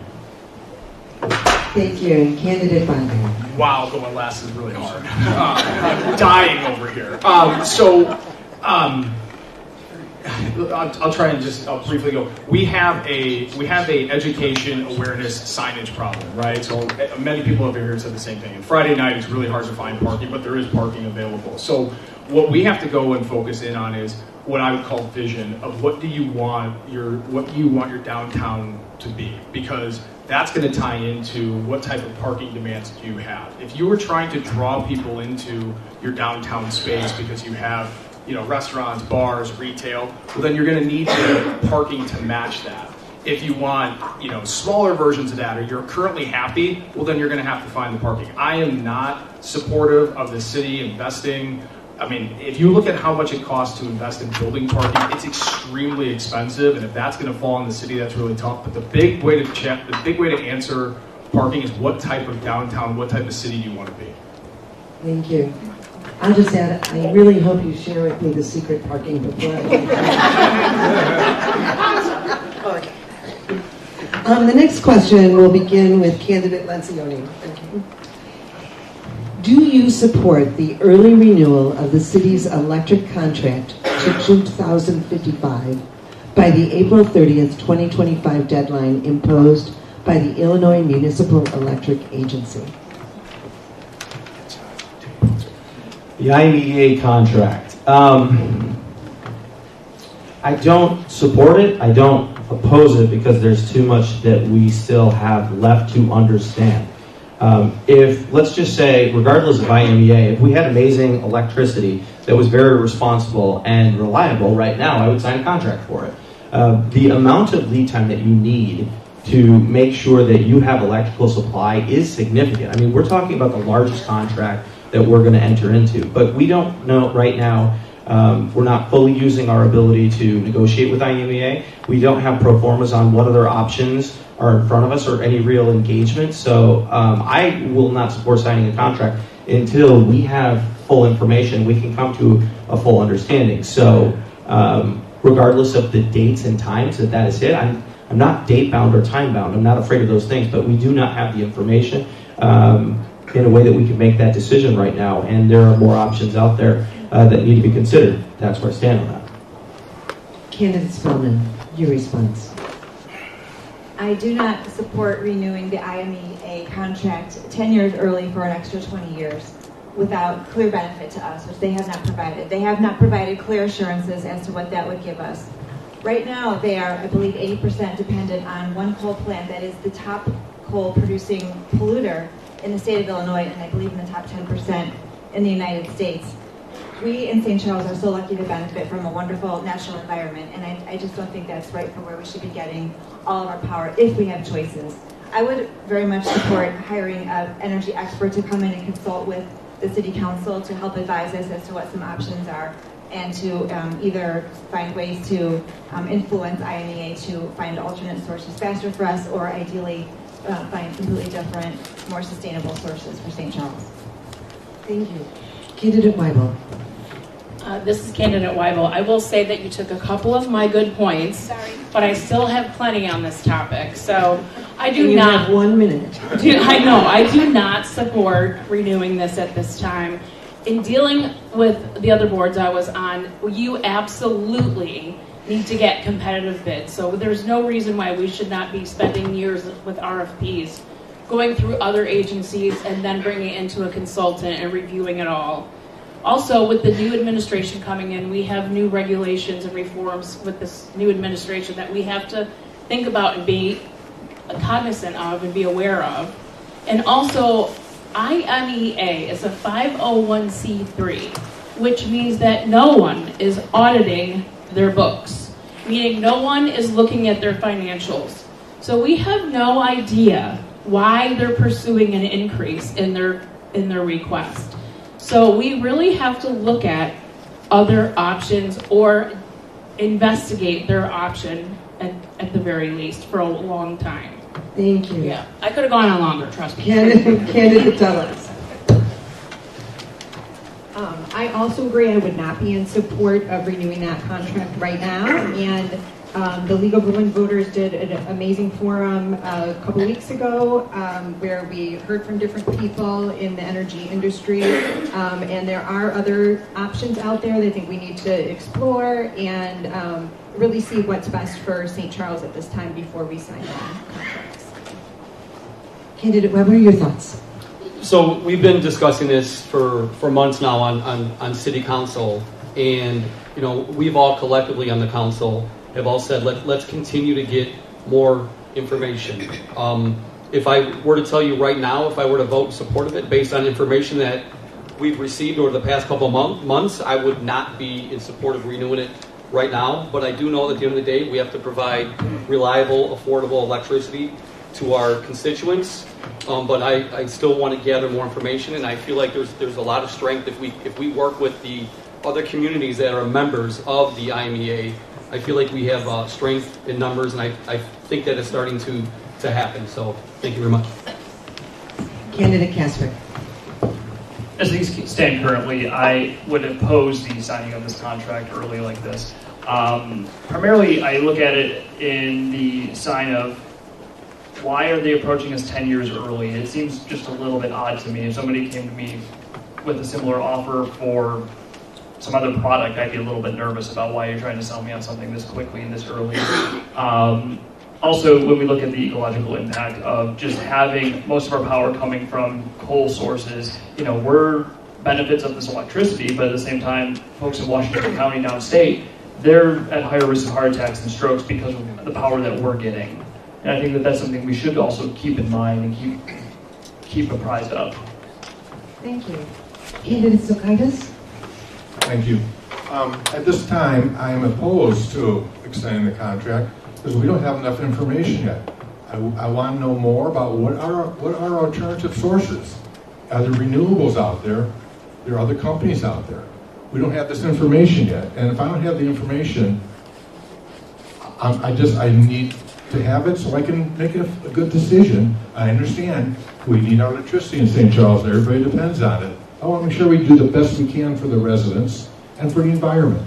Thank you. Candidate Bondurant. Wow, going last is really hard. I'm dying over here. I'll try and I'll briefly go. We have a education awareness signage problem, right? So many people over here said the same thing. And Friday night it's really hard to find parking, but there is parking available. So what we have to go and focus in on is what I would call vision of what you want your downtown to be, because that's going to tie into what type of parking demands do you have. If you were trying to draw people into your downtown space because you have restaurants, bars, retail, well, then you're going to need the parking to match that. If you want, smaller versions of that, or you're currently happy, well, then you're going to have to find the parking. I am not supportive of the city investing. I mean, if you look at how much it costs to invest in building parking, it's extremely expensive, and if that's going to fall on the city, that's really tough. But the big way to answer parking is what type of downtown, what type of city do you want to be? Thank you. I'll just add, I really hope you share with me the secret parking before the next question will begin with candidate Lencioni. Okay. Do you support the early renewal of the city's electric contract to 2055 by the April 30th, 2025 deadline imposed by the Illinois Municipal Electric Agency? The IMEA contract. I don't support it. I don't oppose it because there's too much that we still have left to understand. If, let's just say, regardless of IMEA, if we had amazing electricity that was very responsible and reliable right now, I would sign a contract for it. The amount of lead time that you need to make sure that you have electrical supply is significant. I mean, we're talking about the largest contract that we're going to enter into, but we don't know right now. We're not fully using our ability to negotiate with IMEA. We don't have pro formas on what other options are in front of us or any real engagement. So I will not support signing a contract until we have full information. We can come to a full understanding. So regardless of the dates and times that is hit, I'm not date bound or time bound. I'm not afraid of those things, but we do not have the information in a way that we can make that decision right now. And there are more options out there that need to be considered. That's where I stand on that. Candidate Spellman, your response. I do not support renewing the IMEA contract 10 years early for an extra 20 years without clear benefit to us, which they have not provided. They have not provided clear assurances as to what that would give us. Right now, they are, I believe, 80% dependent on one coal plant that is the top coal-producing polluter in the state of Illinois, and I believe in the top 10% in the United States. We in St. Charles are so lucky to benefit from a wonderful natural environment, and I just don't think that's right for where we should be getting all of our power if we have choices. I would very much support hiring an energy expert to come in and consult with the City Council to help advise us as to what some options are, and to either find ways to influence IMEA to find alternate sources faster for us, or ideally find completely different, more sustainable sources for St. Charles. Thank you. Candidate Weibel. This is Candidate Weibel. I will say that you took a couple of my good points, but I still have plenty on this topic. So I do you not. Have 1 minute. I do not support renewing this at this time. In dealing with the other boards I was on, you absolutely need to get competitive bids. So there's no reason why we should not be spending years with RFPs, going through other agencies and then bringing it into a consultant and reviewing it all. Also, with the new administration coming in, we have new regulations and reforms with this new administration that we have to think about and be cognizant of and be aware of. And also, IMEA is a 501c3, which means that no one is auditing their books, meaning no one is looking at their financials. So we have no idea why they're pursuing an increase in their request. So we really have to look at other options or investigate their option at the very least for a long time. Thank you. Yeah, I could have gone on longer, trust me. Candidate Dulles. I also agree I would not be in support of renewing that contract right now. And the League of Women Voters did an amazing forum a couple weeks ago where we heard from different people in the energy industry. And there are other options out there that I think we need to explore and really see what's best for St. Charles at this time before we sign the contracts. Candidate Weber, your thoughts? So we've been discussing this for months now on City Council, and we've all collectively on the council have all said let's continue to get more information. If I were to tell you right now, if I were to vote in support of it based on information that we've received over the past couple of months, I would not be in support of renewing it right now, but I do know that at the end of the day, we have to provide reliable, affordable electricity to our constituents. But I still want to gather more information, and I feel like there's a lot of strength if we work with the other communities that are members of the IMEA. I feel like we have strength in numbers, and I think that it's starting to happen. So thank you very much. Candidate Casper. As things stand currently, I would oppose the signing of this contract early like this. Primarily, I look at it in the sign of, why are they approaching us 10 years early? It seems just a little bit odd to me. If somebody came to me with a similar offer for some other product, I'd be a little bit nervous about why you're trying to sell me on something this quickly and this early. Also, when we look at the ecological impact of just having most of our power coming from coal sources, we're benefits of this electricity, but at the same time, folks in Washington County downstate, they're at higher risk of heart attacks and strokes because of the power that we're getting. And I think that that's something we should also keep in mind and keep apprised of. Thank you. Candidate Sokaitis? Thank you. At this time, I am opposed to extending the contract because we don't have enough information yet. I want to know more about what are alternative sources. Are there renewables out there? There are other companies out there. We don't have this information yet, and if I don't have the information, I need to have it so I can make a good decision. I understand we need our electricity in St. Charles, and everybody depends on it. I want to make sure we do the best we can for the residents and for the environment.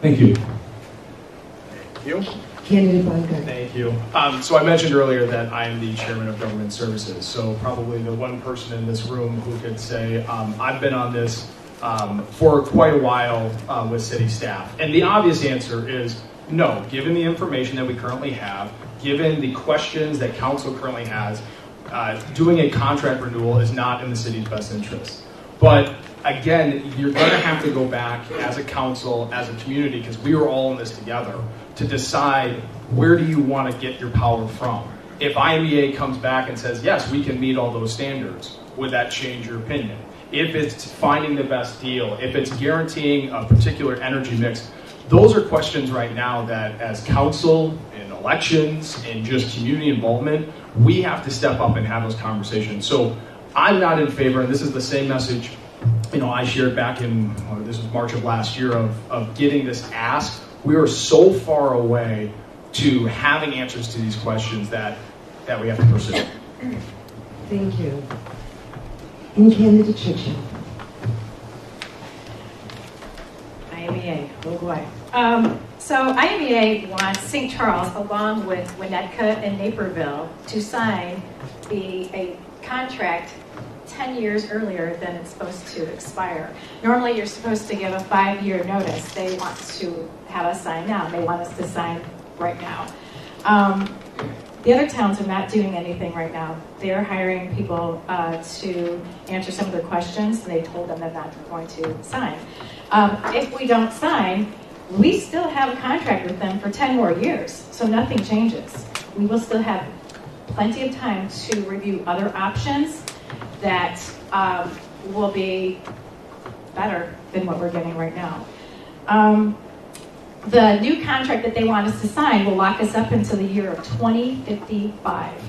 Thank you. Thank you. Candidate Baumgart. Thank you. So I mentioned earlier that I am the chairman of Government Services, so probably the one person in this room who could say I've been on this for quite a while with city staff. And the obvious answer is no, given the information that we currently have, given the questions that council currently has, doing a contract renewal is not in the city's best interest. But again, you're going to have to go back as a council, as a community, because we were all in this together, to decide where do you want to get your power from. If IMEA comes back and says, yes, we can meet all those standards, would that change your opinion? If it's finding the best deal, if it's guaranteeing a particular energy mix, those are questions right now that as council, in elections, in just community involvement, we have to step up and have those conversations. So I'm not in favor, and this is the same message I shared back in, this was March of last year, of getting this ask. We are so far away to having answers to these questions that we have to pursue. Thank you. And Candidate Churchill. IMEA, Uruguay. So IMEA wants St. Charles, along with Winnetka and Naperville, to sign a contract 10 years earlier than it's supposed to expire. Normally, you're supposed to give a 5-year notice. They want to have us sign now. They want us to sign right now. The other towns are not doing anything right now. They're hiring people to answer some of their questions, and they told them they're not going to sign. If we don't sign, we still have a contract with them for 10 more years, so nothing changes. We will still have plenty of time to review other options that will be better than what we're getting right now. The new contract that they want us to sign will lock us up until the year of 2055.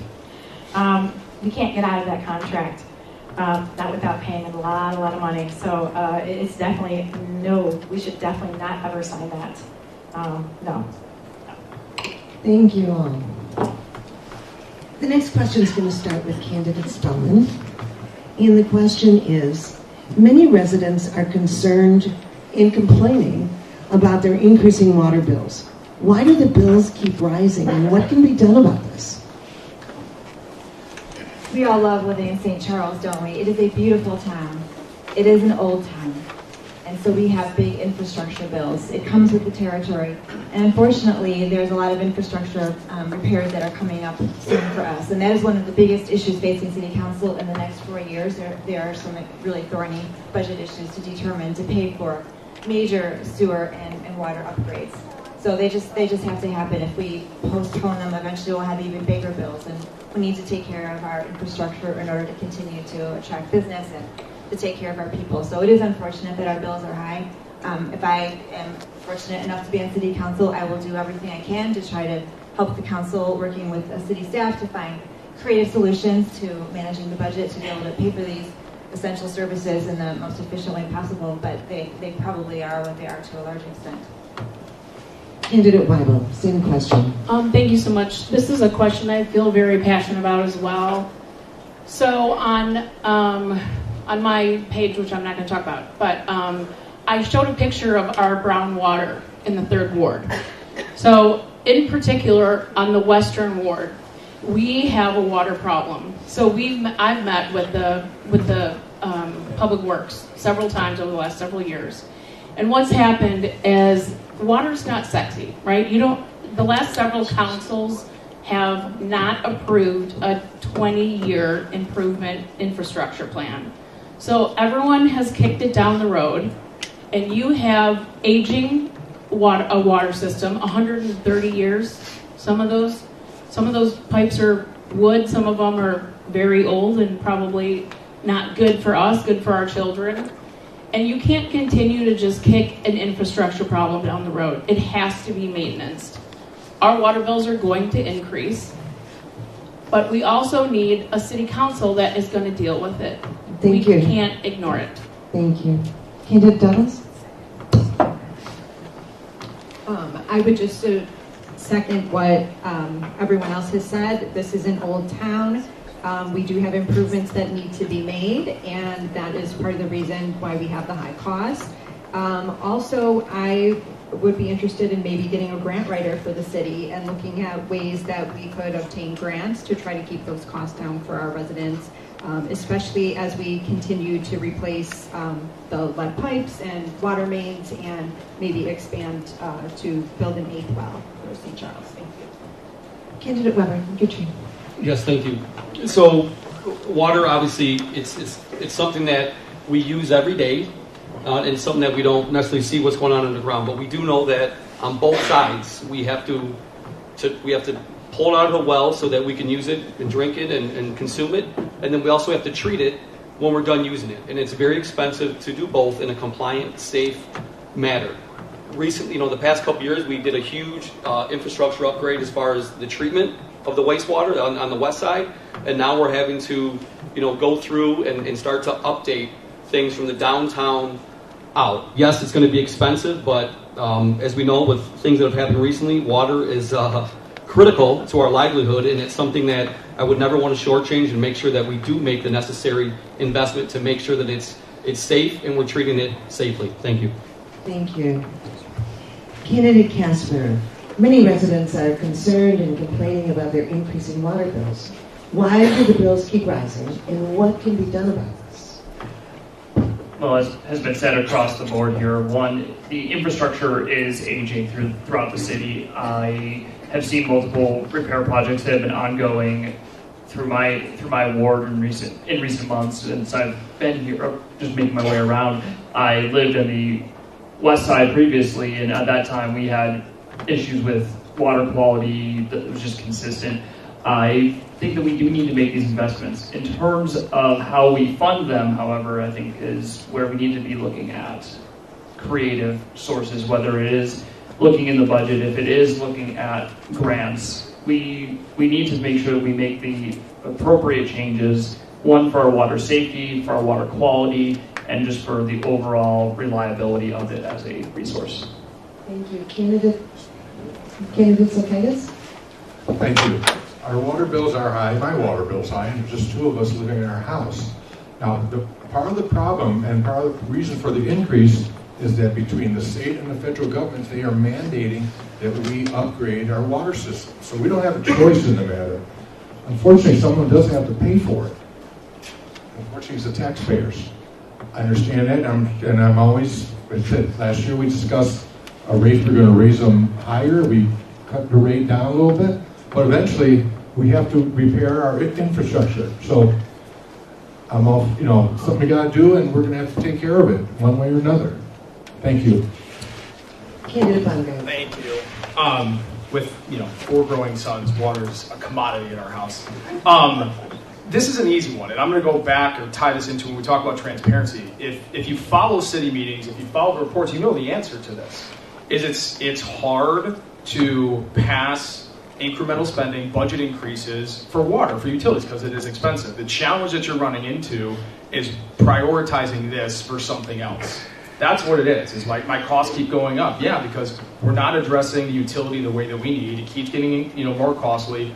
We can't get out of that contract, not without paying a lot of money. So it's definitely no, we should definitely not ever sign that. No. Thank you all. The next question is going to start with candidate Spellman. And the question is, many residents are concerned and complaining about their increasing water bills. Why do the bills keep rising, and what can be done about this? We all love living in St. Charles, don't we? It is a beautiful town. It is an old town. And so we have big infrastructure bills. It comes with the territory. And unfortunately, there's a lot of infrastructure repairs that are coming up soon for us. And that is one of the biggest issues facing City Council in the next 4 years. There are some really thorny budget issues to determine to pay for major sewer and water upgrades. So they just have to happen. If we postpone them, eventually we'll have even bigger bills. And we need to take care of our infrastructure in order to continue to attract business and to take care of our people. So it is unfortunate that our bills are high. If I am fortunate enough to be on city council, I will do everything I can to try to help the council, working with city staff to find creative solutions to managing the budget to be able to pay for these essential services in the most efficient way possible, but they probably are what they are to a large extent. Candidate Weibel, same question. Thank you so much. This is a question I feel very passionate about as well. So on my page, which I'm not going to talk about, but I showed a picture of our brown water in the 3rd Ward. So in particular, on the Western Ward, we have a water problem. So I've met with the Public Works several times over the last several years. And what's happened is water's not sexy, right? The last several councils have not approved a 20-year improvement infrastructure plan. So everyone has kicked it down the road, and you have aging a water system, 130 years. Some of those pipes are wood, some of them are very old and probably not good for us, good for our children. And you can't continue to just kick an infrastructure problem down the road. It has to be maintenance. Our water bills are going to increase, but we also need a city council that is going to deal with it. Thank you. We can't ignore it. Thank you. Candidate Douglas? I would just second what everyone else has said. This is an old town. We do have improvements that need to be made, and that is part of the reason why we have the high cost. Also, I would be interested in maybe getting a grant writer for the city and looking at ways that we could obtain grants to try to keep those costs down for our residents, especially as we continue to replace the lead pipes and water mains and maybe expand to build an 8th well for St. Charles. Thank you. Candidate Weber, get you. Yes, thank you. So, water, obviously, it's something that we use every day, and something that we don't necessarily see what's going on underground. But we do know that on both sides, we have to pull it out of the well so that we can use it and drink it and consume it, and then we also have to treat it when we're done using it. And it's very expensive to do both in a compliant, safe manner. Recently, the past couple years, we did a huge infrastructure upgrade as far as the treatment of the wastewater on the west side, and now we're having to, go through and start to update things from the downtown out. Yes, it's going to be expensive, but as we know with things that have happened recently, water is critical to our livelihood, and it's something that I would never want to shortchange, and make sure that we do make the necessary investment to make sure that it's safe and we're treating it safely. Thank you. Thank you. Candidate Casper, many residents are concerned and complaining about their increasing water bills. Why do the bills keep rising, and what can be done about this? Well, as has been said across the board here, one, the infrastructure is aging throughout the city. I have seen multiple repair projects that have been ongoing through my ward in recent months since I've been here, just making my way around. I lived on the west side previously, and at that time we had issues with water quality that was just consistent. I think that we do need to make these investments. In terms of how we fund them, however, I think is where we need to be looking at creative sources, whether it is looking in the budget, if it is looking at grants. We need to make sure that we make the appropriate changes, one for our water safety, for our water quality, and just for the overall reliability of it as a resource. Thank you. Candidate Sakaitis? Thank you. Our water bills are high, my water bill's high, and there's just 2 of us living in our house. Now, part of the problem and part of the reason for the increase is that between the state and the federal government, they are mandating that we upgrade our water system. So we don't have a choice in the matter. Unfortunately, someone does have to pay for it. Unfortunately, it's the taxpayers. I understand that, and I'm always, last year we discussed a rate, we're going to raise them higher, we cut the rate down a little bit, but eventually we have to repair our infrastructure. So I'm all, something we got to do, and we're going to have to take care of it one way or another. Thank you. Candidate Bunga. Thank you. With 4 growing sons, water is a commodity in our house. this is an easy one, and I'm going to go back or tie this into when we talk about transparency. If you follow city meetings, if you follow the reports, you know the answer to this. It's hard to pass incremental spending, budget increases for water, for utilities, because it is expensive. The challenge that you're running into is prioritizing this for something else. That's what it is my costs keep going up. Yeah, because we're not addressing the utility the way that we need. It keeps getting more costly.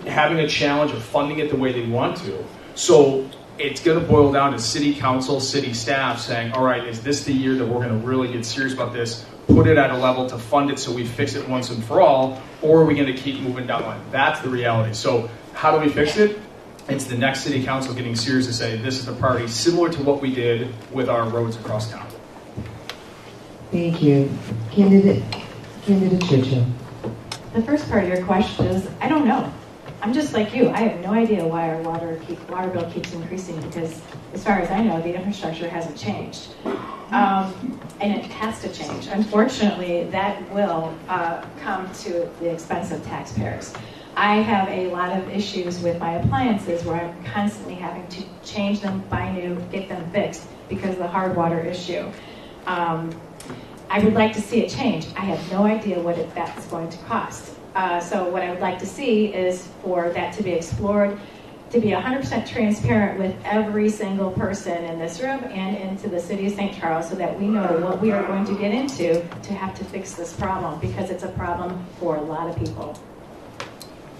Having a challenge of funding it the way they want to. So it's going to boil down to city council, city staff saying, all right, is this the year that we're going to really get serious about this, put it at a level to fund it so we fix it once and for all, or are we going to keep moving down the line? That's the reality. So how do we fix it? It's the next city council getting serious to say, this is the priority, similar to what we did with our roads across town. Thank you. Candidate Churchill. The first part of your question is, I don't know. I'm just like you. I have no idea why our water bill keeps increasing, because as far as I know, the infrastructure hasn't changed. And it has to change. Unfortunately, that will come to the expense of taxpayers. I have a lot of issues with my appliances where I'm constantly having to change them, buy new, get them fixed because of the hard water issue. I would like to see it change. I have no idea what that's going to cost. So what I would like to see is for that to be explored, to be 100% transparent with every single person in this room and into the city of St. Charles, so that we know what we are going to get into to have to fix this problem, because it's a problem for a lot of people.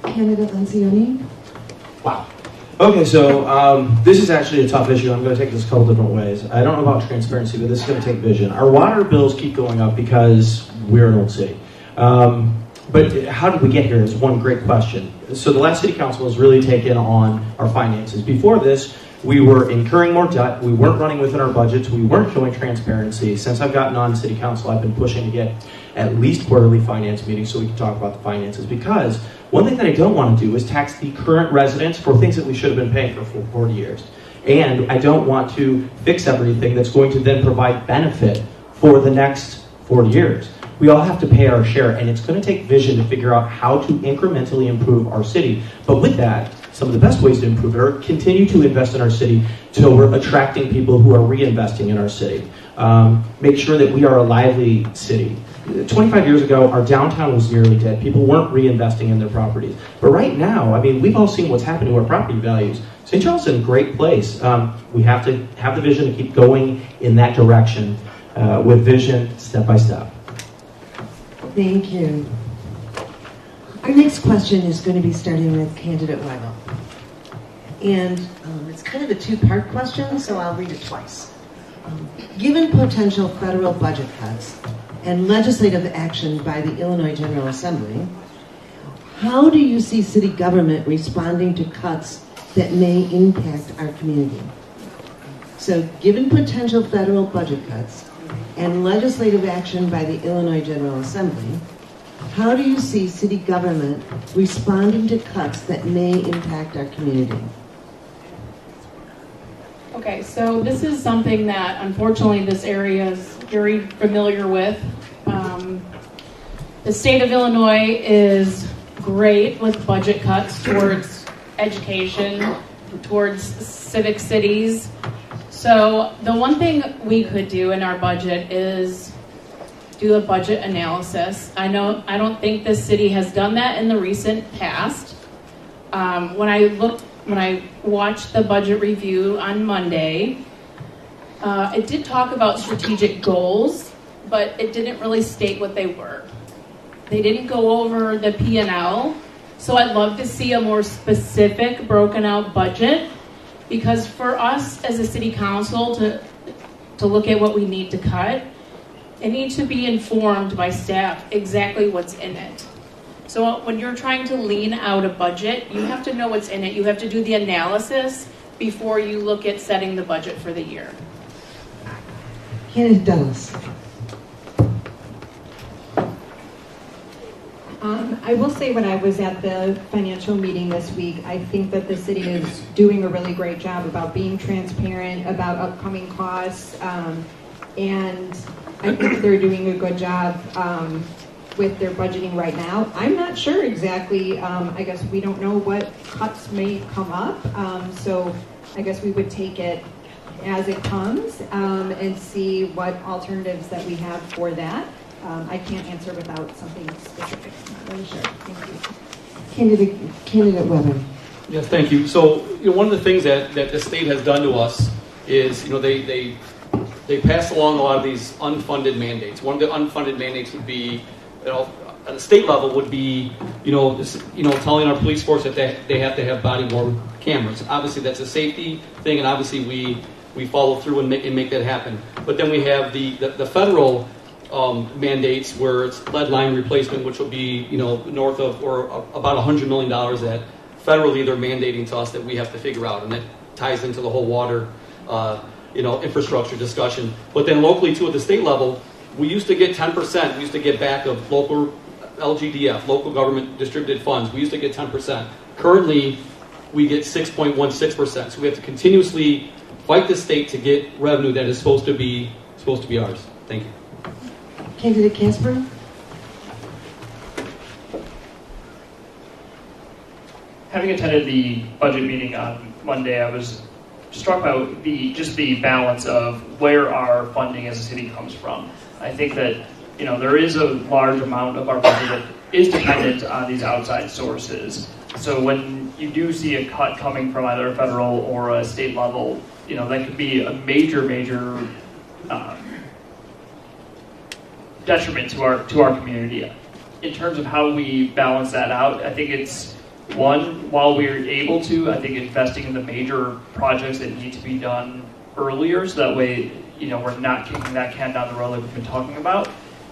Candidate Lencioni. Wow. Okay, so this is actually a tough issue. I'm going to take this a couple different ways. I don't know about transparency, but this is going to take vision. Our water bills keep going up because we're an old city. But how did we get here is one great question. So the last city council has really taken on our finances. Before this, we were incurring more debt. We weren't running within our budgets. We weren't showing transparency. Since I've gotten on city council, I've been pushing to get at least quarterly finance meetings so we can talk about the finances. Because one thing that I don't want to do is tax the current residents for things that we should have been paying for 40 years. And I don't want to fix everything that's going to then provide benefit for the next 40 years. We all have to pay our share, and it's going to take vision to figure out how to incrementally improve our city. But with that, some of the best ways to improve it are continue to invest in our city till we're attracting people who are reinvesting in our city. Make sure that we are a lively city. 25 years ago, our downtown was nearly dead. People weren't reinvesting in their properties. But right now, I mean, we've all seen what's happened to our property values. St. Charles is in a great place. We have to have the vision to keep going in that direction with vision, step by step. Thank you. Our next question is going to be starting with Candidate Weibel. And it's kind of a two-part question, so I'll read it twice. Given potential federal budget cuts and legislative action by the Illinois General Assembly, how do you see city government responding to cuts that may impact our community? So, given potential federal budget cuts and legislative action by the Illinois General Assembly, how do you see city government responding to cuts that may impact our community? Okay, so this is something that unfortunately this area is very familiar with. The state of Illinois is great with budget cuts towards education, towards civic cities. So the one thing we could do in our budget is do a budget analysis. I don't think this city has done that in the recent past. When I watched the budget review on Monday, it did talk about strategic goals, but it didn't really state what they were. They didn't go over the P&L, so I'd love to see a more specific, broken out budget, because for us as a city council to look at what we need to cut, it needs to be informed by staff exactly what's in it. So when you're trying to lean out a budget, you have to know what's in it. You have to do the analysis before you look at setting the budget for the year. Kenneth Dulles. I will say when I was at the financial meeting this week, I think that the city is doing a really great job about being transparent about upcoming costs, and I think they're doing a good job with their budgeting right now. I'm not sure exactly. I guess we don't know what cuts may come up. So I guess we would take it as it comes and see what alternatives that we have for that. I can't answer without something specific. I'm not really sure. Thank you. Candidate Weber. Yes, thank you. So, one of the things that the state has done to us is, they pass along a lot of these unfunded mandates. One of the unfunded mandates would be, at the state level, would be, telling our police force that they have to have body-worn cameras. Obviously, that's a safety thing, and obviously we follow through and make that happen. But then we have the federal mandates where it's lead line replacement, which will be north of or about $100 million that federally they're mandating to us that we have to figure out, and that ties into the whole water infrastructure discussion. But then locally too, at the state level, we used to get 10%. We used to get back of local LGDF, local government distributed funds. We used to get 10%. Currently, we get 6.16%. So we have to continuously fight the state to get revenue that is supposed to be ours. Thank you. Candidate Casper. Having attended the budget meeting on Monday, I was struck by the balance of where our funding as a city comes from. I think that there is a large amount of our budget that is dependent on these outside sources. So when you do see a cut coming from either a federal or a state level, that could be a major detriment to our community. In terms of how we balance that out, I think it's one, while we're able to, I think investing in the major projects that need to be done earlier, so that way, we're not kicking that can down the road like we've been talking about.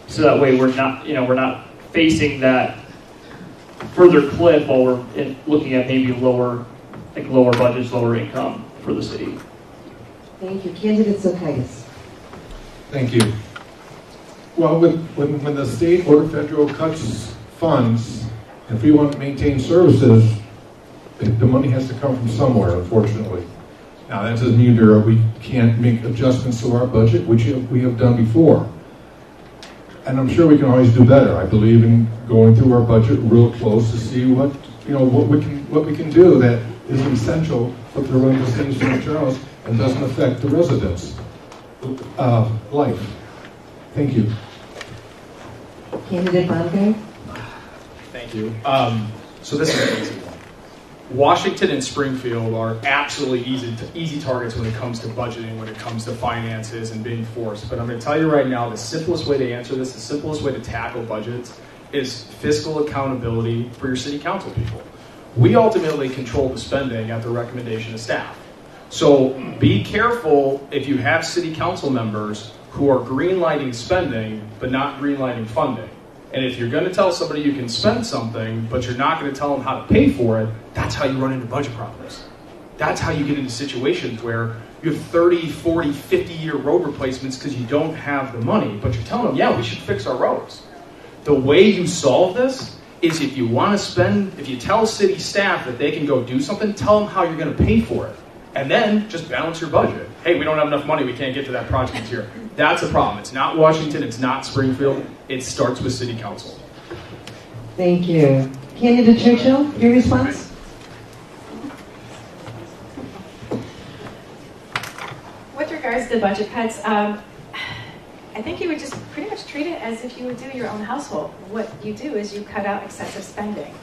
So that way we're not facing that further cliff while we're looking at maybe lower budgets, lower income for the city. Thank you. Candidate Zokaitis. Thank you. Well, when the state or federal cuts funds, if we want to maintain services, the money has to come from somewhere, unfortunately. Now, that doesn't mean we can't make adjustments to our budget, which we have done before. And I'm sure we can always do better. I believe in going through our budget real close to see what we can do that is essential for the run of the city of St. Charles and doesn't affect the residents' life. Thank you. Candidate Bonner. Thank you. So this is an easy one. Washington and Springfield are absolutely easy targets when it comes to budgeting, when it comes to finances and being forced. But I'm going to tell you right now, the simplest way to answer this, the simplest way to tackle budgets is fiscal accountability for your city council people. We ultimately control the spending at the recommendation of staff. So be careful if you have city council members who are greenlighting spending but not greenlighting funding. And if you're going to tell somebody you can spend something, but you're not going to tell them how to pay for it, that's how you run into budget problems. That's how you get into situations where you have 30, 40, 50-year road replacements because you don't have the money, but you're telling them, yeah, we should fix our roads. The way you solve this is if you tell city staff that they can go do something, tell them how you're going to pay for it. And then just balance your budget. Hey, we don't have enough money, we can't get to that project this year. That's a problem. It's not Washington, it's not Springfield. It starts with city council. Thank you. Candidate Churchill, your response? With regards to the budget cuts, I think you would just pretty much treat it as if you would do your own household. What you do is you cut out excessive spending.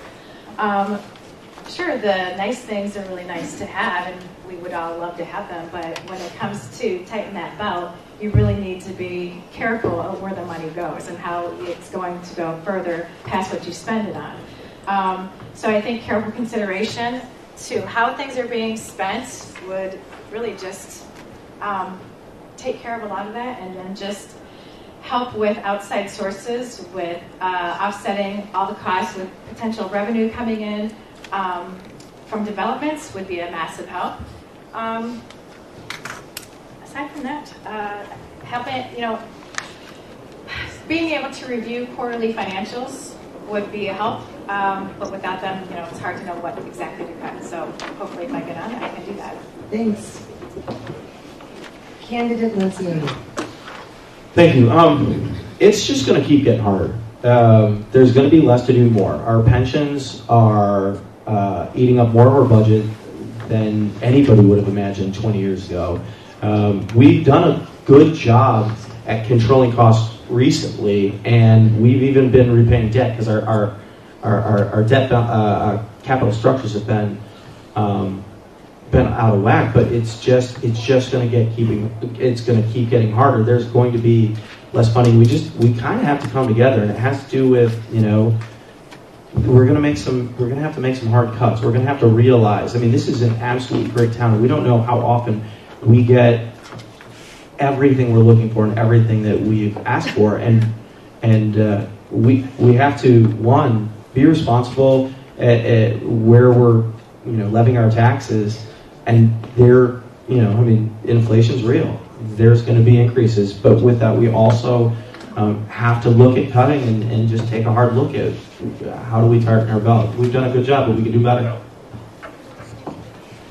Sure, the nice things are really nice to have, and we would all love to have them, but when it comes to tighten that belt, you really need to be careful of where the money goes and how it's going to go further past what you spend it on. So I think careful consideration to how things are being spent would really just take care of a lot of that, and then just help with outside sources, with offsetting all the costs with potential revenue coming in from developments would be a massive help. Aside from that, helping, being able to review quarterly financials would be a help, but without them, it's hard to know what exactly to cut. So hopefully if I get on it, I can do that. Thanks. Candidate Lencioni. Thank you. It's just going to keep getting harder. there's going to be less to do more. Our pensions are eating up more of our budget than anybody would have imagined 20 years ago. We've done a good job at controlling costs recently, and we've even been repaying debt because our debt capital structures have been out of whack. But it's just going to keep getting harder. There's going to be less funding. We kind of have to come together, and it has to do with, we're going to have to make some hard cuts. We're going to have to realize, this is an absolutely great town, and we don't know how often we get everything we're looking for and everything that we've asked for, and we have to, one, be responsible at where we're levying our taxes, and inflation's real. There's going to be increases, but with that, we also have to look at cutting and just take a hard look at how do we tighten our belt. We've done a good job, but we can do better.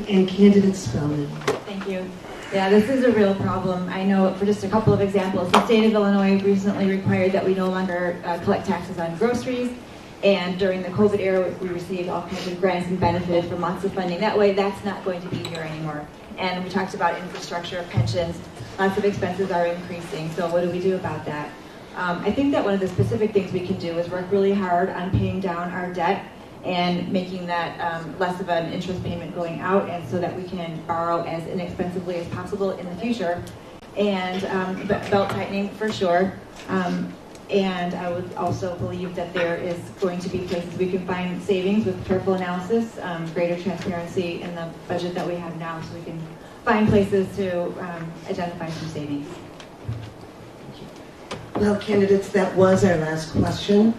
And candidate Spellman. Thank you. Yeah, this is a real problem. I know, for just a couple of examples, the state of Illinois recently required that we no longer collect taxes on groceries. And during the COVID era, we received all kinds of grants and benefited from lots of funding. That way, that's not going to be here anymore. And we talked about infrastructure, pensions, lots of expenses are increasing. So what do we do about that? I think that one of the specific things we can do is work really hard on paying down our debt and making that less of an interest payment going out, and so that we can borrow as inexpensively as possible in the future. And belt tightening for sure. And I would also believe that there is going to be places we can find savings with careful analysis, greater transparency in the budget that we have now, so we can find places to identify some savings. Well, candidates, that was our last question.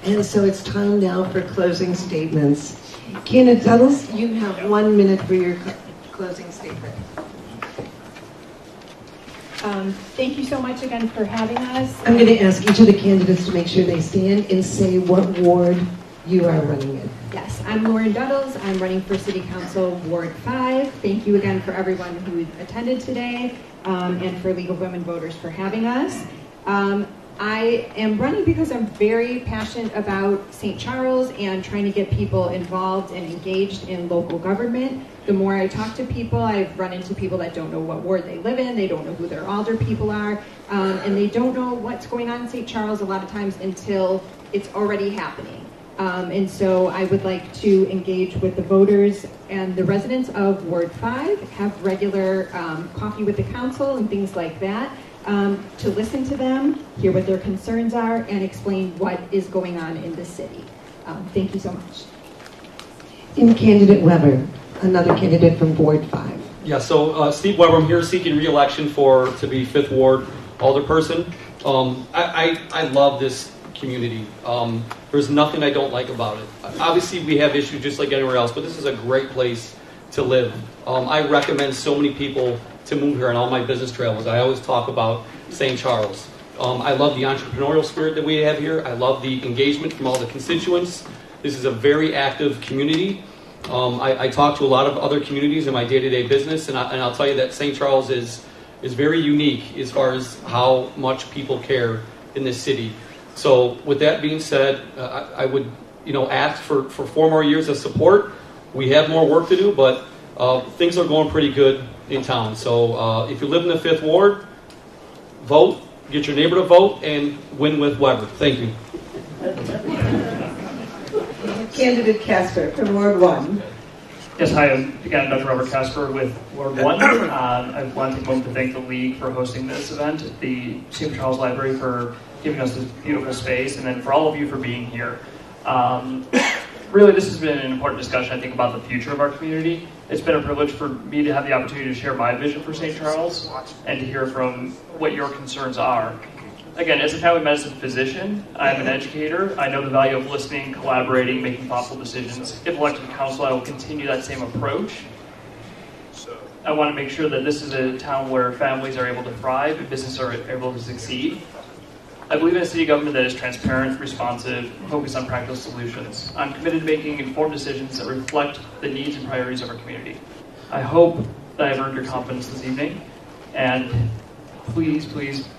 And so it's time now for closing statements. Candidate Duddles, you have 1 minute for your closing statement. Thank you so much again for having us. I'm going to ask each of the candidates to make sure they stand and say what ward you are running in. Yes, I'm Lauren Duddles. I'm running for City Council Ward 5. Thank you again for everyone who attended today, and for League of Women Voters for having us. I am running because I'm very passionate about St. Charles and trying to get people involved and engaged in local government. The more I talk to people, I've run into people that don't know what ward they live in, they don't know who their alder people are, and they don't know what's going on in St. Charles a lot of times until it's already happening. And so I would like to engage with the voters and the residents of Ward 5, have regular coffee with the council and things like that, to listen to them, hear what their concerns are, and explain what is going on in the city. Thank you so much. In candidate Weber, another candidate from Ward 5. Yeah, so Steve Weber, I'm here seeking re-election to be 5th Ward Alderperson. I love this community. There's nothing I don't like about it. Obviously, we have issues just like anywhere else, but this is a great place to live. I recommend so many people to move here on all my business travels. I always talk about St. Charles. I love the entrepreneurial spirit that we have here. I love the engagement from all the constituents. This is a very active community. I talk to a lot of other communities in my day-to-day business, and I'll tell you that St. Charles is very unique as far as how much people care in this city. So with that being said, I would ask for 4 more years of support. We have more work to do, but things are going pretty good in town. So if you live in the 5th Ward, vote, get your neighbor to vote, and win with Weber. Thank you. Candidate Casper from Ward 1. Yes, hi, I'm again Dr. Robert Casper with Ward 1. I want to take a moment to thank the League for hosting this event, the St. Charles Library for giving us this beautiful space, and then for all of you for being here. Really, this has been an important discussion, I think, about the future of our community. It's been a privilege for me to have the opportunity to share my vision for St. Charles and to hear from what your concerns are. Again, as a family medicine physician, I'm an educator. I know the value of listening, collaborating, making thoughtful decisions. If elected to council, I will continue that same approach. I want to make sure that this is a town where families are able to thrive and businesses are able to succeed. I believe in a city government that is transparent, responsive, focused on practical solutions. I'm committed to making informed decisions that reflect the needs and priorities of our community. I hope that I've earned your confidence this evening, and please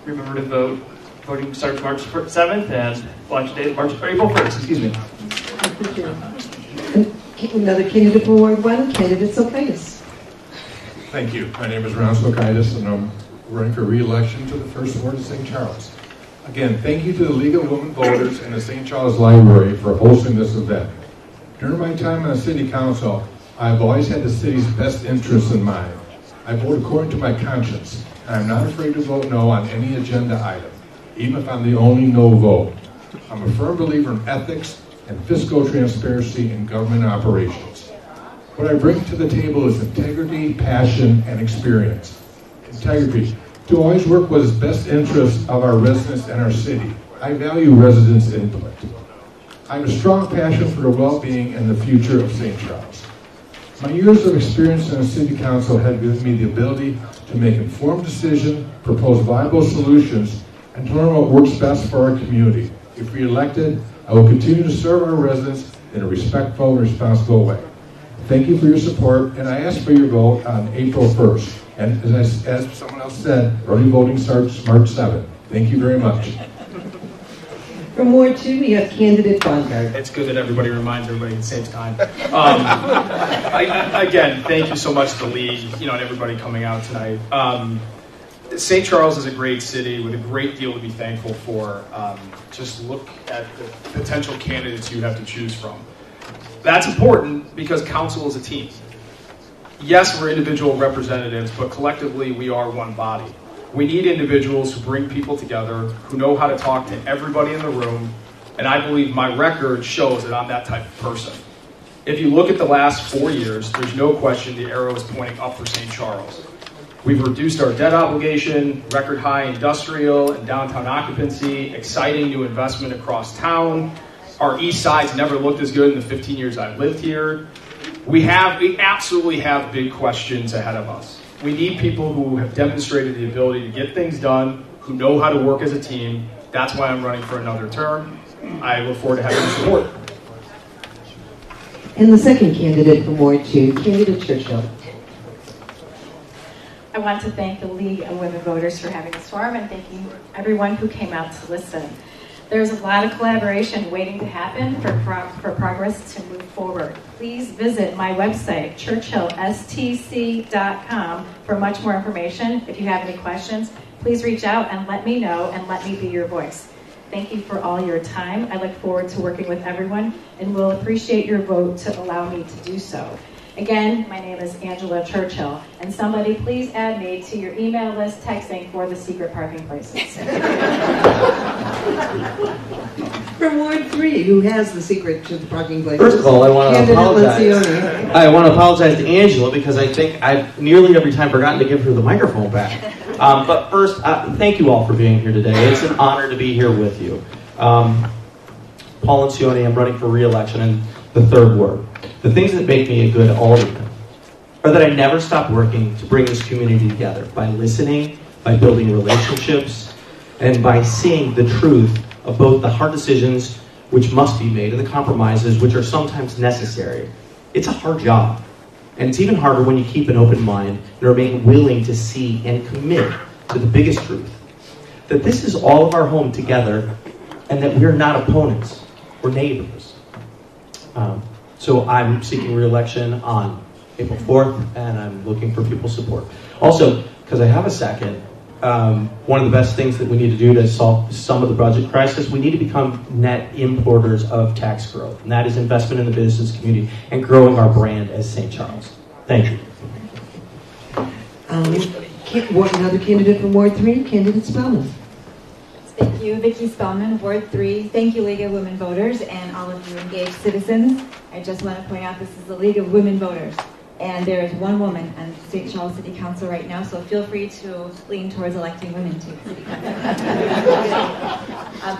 remember to vote Voting starts March 7th and election day is April 1st. Excuse me. Another candidate for Ward 1, candidate Silkaitis. Thank you. My name is Ron Silkaitis, and I'm running for re-election to the First Ward of St. Charles. Again, thank you to the League of Women Voters and the St. Charles Library for hosting this event. During my time on the City Council, I've always had the city's best interests in mind. I vote according to my conscience, and I'm not afraid to vote no on any agenda item, even if I'm the only no vote. I'm a firm believer in ethics and fiscal transparency in government operations. What I bring to the table is integrity, passion, and experience. Integrity, to always work with the best interests of our residents and our city. I value residents' input. I have a strong passion for the well-being and the future of St. Charles. My years of experience in the City Council have given me the ability to make informed decisions, propose viable solutions, and to learn what works best for our community. If re-elected, I will continue to serve our residents in a respectful and responsible way. Thank you for your support, and I ask for your vote on April 1st. And as someone else said, early voting starts March 7th. Thank you very much. From Ward 2, we have candidate Bongard. It's good that everybody reminds everybody at the same time. Again, thank you so much to the League, and everybody coming out tonight. St. Charles is a great city with a great deal to be thankful for. Just look at the potential candidates you have to choose from. That's important because council is a team. Yes, we're individual representatives, but collectively we are one body. We need individuals who bring people together, who know how to talk to everybody in the room, and I believe my record shows that I'm that type of person. If you look at the last 4 years, there's no question the arrow is pointing up for St. Charles. We've reduced our debt obligation, record high industrial and downtown occupancy, exciting new investment across town. Our east side's never looked as good in the 15 years I've lived here. We absolutely have big questions ahead of us. We need people who have demonstrated the ability to get things done, who know how to work as a team. That's why I'm running for another term. I look forward to having your support. And the second candidate from Ward 2, candidate Churchill. I want to thank the League of Women Voters for having this forum and thanking everyone who came out to listen. There's a lot of collaboration waiting to happen for progress to move forward. Please visit my website, churchillstc.com, for much more information. If you have any questions, please reach out and let me know and let me be your voice. Thank you for all your time. I look forward to working with everyone and will appreciate your vote to allow me to do so. Again, my name is Angela Churchill, and somebody please add me to your email list texting for the secret parking places. From Ward 3, who has the secret to the parking places? First of all, I want to apologize. Lencioni. I want to apologize to Angela because I think I've nearly every time forgotten to give her the microphone back. But first, thank you all for being here today. It's an honor to be here with you. Paul Lencioni, I'm running for re-election in the 3rd Ward. The things that make me a good alderman are that I never stop working to bring this community together by listening, by building relationships, and by seeing the truth of both the hard decisions which must be made and the compromises which are sometimes necessary. It's a hard job, and it's even harder when you keep an open mind and remain willing to see and commit to the biggest truth, that this is all of our home together and that we're not opponents, we're neighbors. So I'm seeking re-election on April 4th, and I'm looking for people's support. Also, because I have a second, one of the best things that we need to do to solve some of the budget crisis, we need to become net importers of tax growth, and that is investment in the business community and growing our brand as St. Charles. Thank you. Another candidate from Ward 3, candidate Spellman. Thank you, Vicki Spellman, Ward 3. Thank you, League of Women Voters, and all of you engaged citizens. I just want to point out this is the League of Women Voters, and there is one woman on St. Charles City Council right now, so feel free to lean towards electing women to City Council.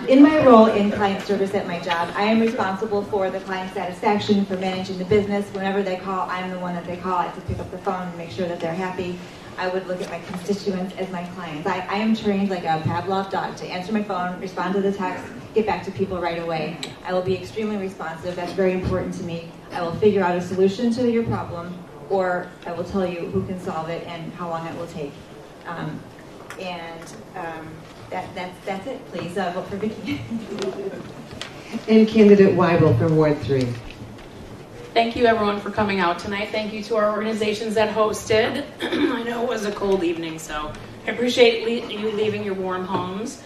In my role in client service at my job, I am responsible for the client satisfaction, for managing the business. Whenever they call, I'm the one that they call. I have to pick up the phone and make sure that they're happy. I would look at my constituents as my clients. I am trained like a Pavlov dog to answer my phone, respond to the text, get back to people right away. I will be extremely responsive. That's very important to me. I will figure out a solution to your problem, or I will tell you who can solve it and how long it will take. That's it. Please vote for Vicki. And candidate Weibel from Ward 3. Thank you, everyone, for coming out tonight. Thank you to our organizations that hosted. I know it was a cold evening, so I appreciate you leaving your warm homes.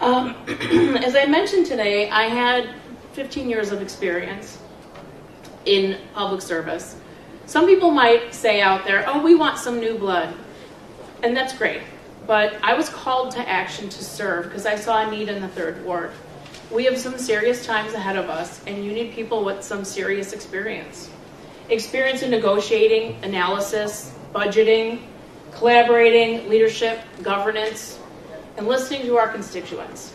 As I mentioned today, I had 15 years of experience in public service. Some people might say out there, oh, we want some new blood. And that's great. But I was called to action to serve because I saw a need in the third ward. We have some serious times ahead of us, and you need people with some serious experience. Experience in negotiating, analysis, budgeting, collaborating, leadership, governance, and listening to our constituents.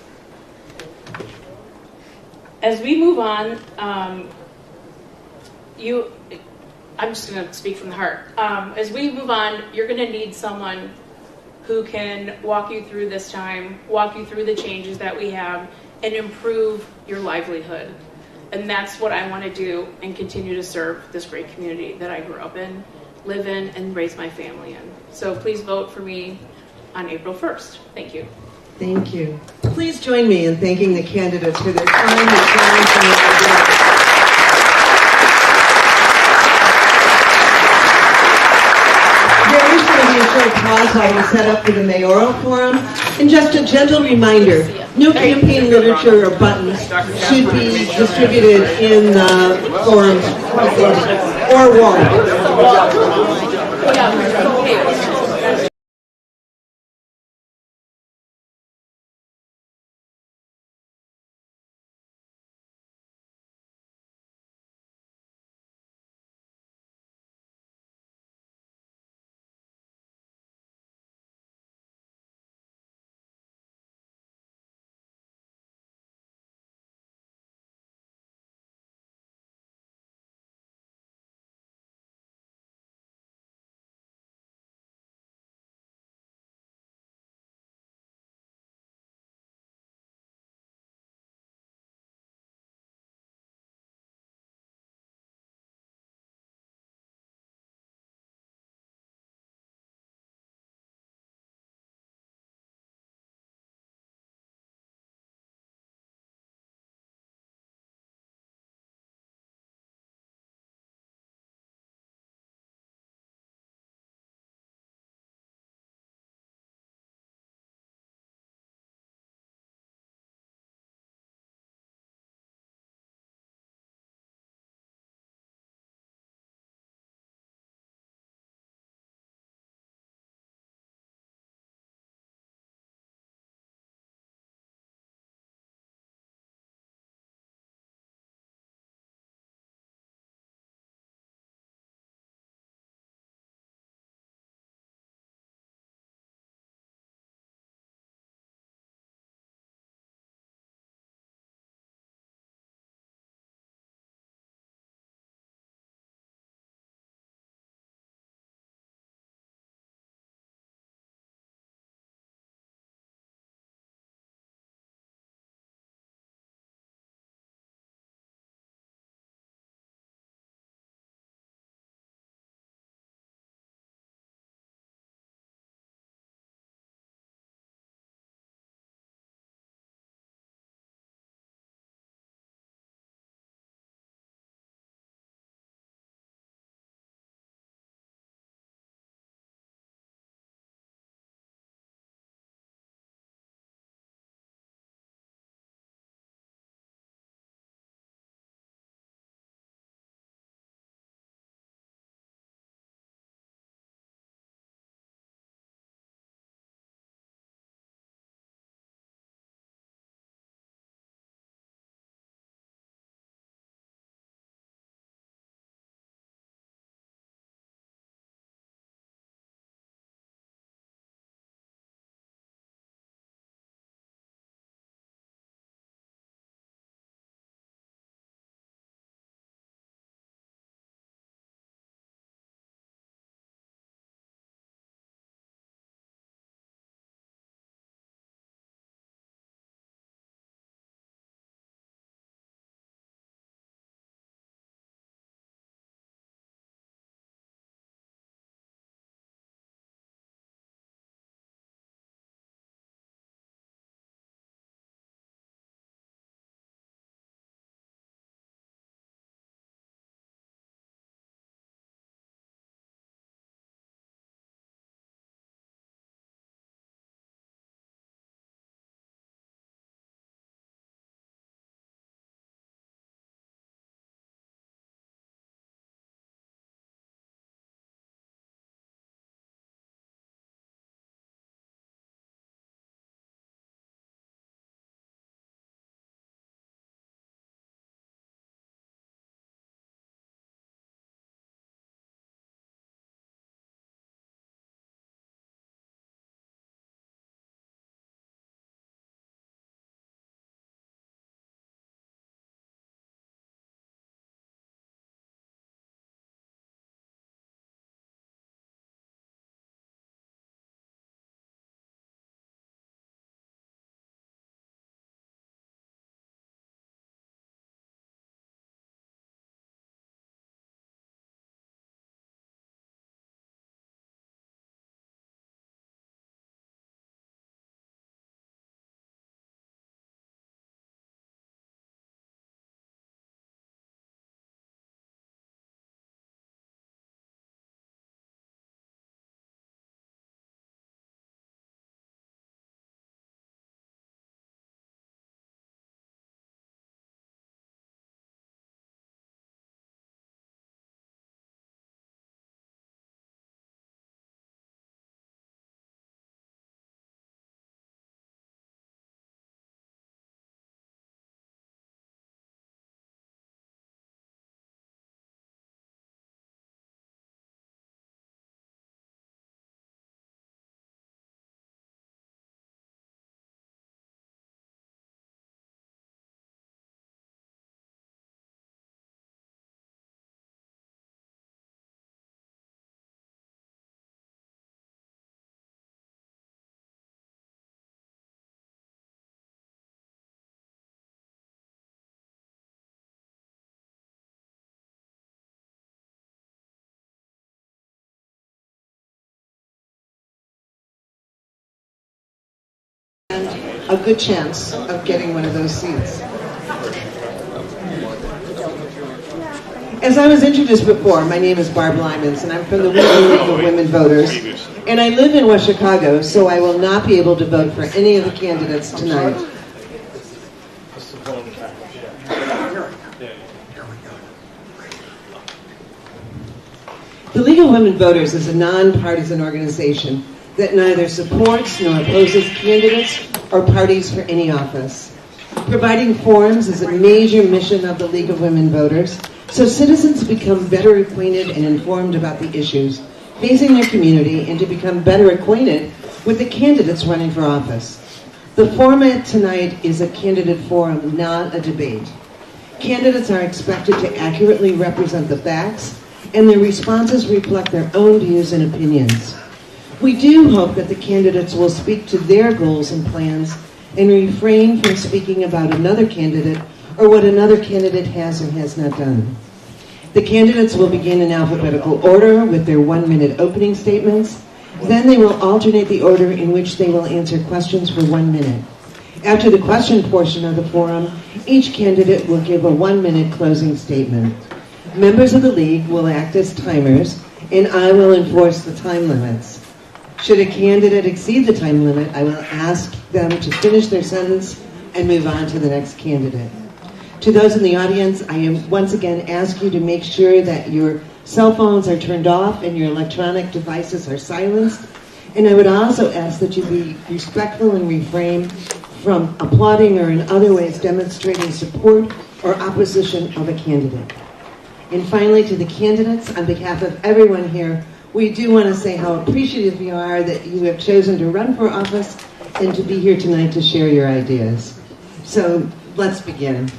As we move on, I'm just going to speak from the heart. As we move on, you're going to need someone who can walk you through this time, walk you through the changes that we have, and improve your livelihood. And that's what I want to do and continue to serve this great community that I grew up in, live in, and raise my family in. So please vote for me on April 1st. Thank you. Thank you. Please join me in thanking the candidates for their time and talent and ideas. There is going to be a short pause while we set up for the mayoral forum. And just a gentle reminder, no campaign literature or buttons should be distributed in the forum or wall. a good chance of getting one of those seats. As I was introduced before, my name is Barb Lymans, and I'm from the Wheaton League of Women Voters. And I live in West Chicago, so I will not be able to vote for any of the candidates tonight. The League of Women Voters is a nonpartisan organization that neither supports nor opposes candidates or parties for any office. Providing forums is a major mission of the League of Women Voters, so citizens become better acquainted and informed about the issues facing their community and to become better acquainted with the candidates running for office. The format tonight is a candidate forum, not a debate. Candidates are expected to accurately represent the facts, and their responses reflect their own views and opinions. We do hope that the candidates will speak to their goals and plans and refrain from speaking about another candidate or what another candidate has or has not done. The candidates will begin in alphabetical order with their 1-minute opening statements. Then they will alternate the order in which they will answer questions for 1 minute. After the question portion of the forum, each candidate will give a 1-minute closing statement. Members of the League will act as timers, and I will enforce the time limits. Should a candidate exceed the time limit, I will ask them to finish their sentence and move on to the next candidate. To those in the audience, I once again ask you to make sure that your cell phones are turned off and your electronic devices are silenced. And I would also ask that you be respectful and refrain from applauding or in other ways demonstrating support or opposition of a candidate. And finally, to the candidates, on behalf of everyone here, we do want to say how appreciative we are that you have chosen to run for office and to be here tonight to share your ideas. So let's begin.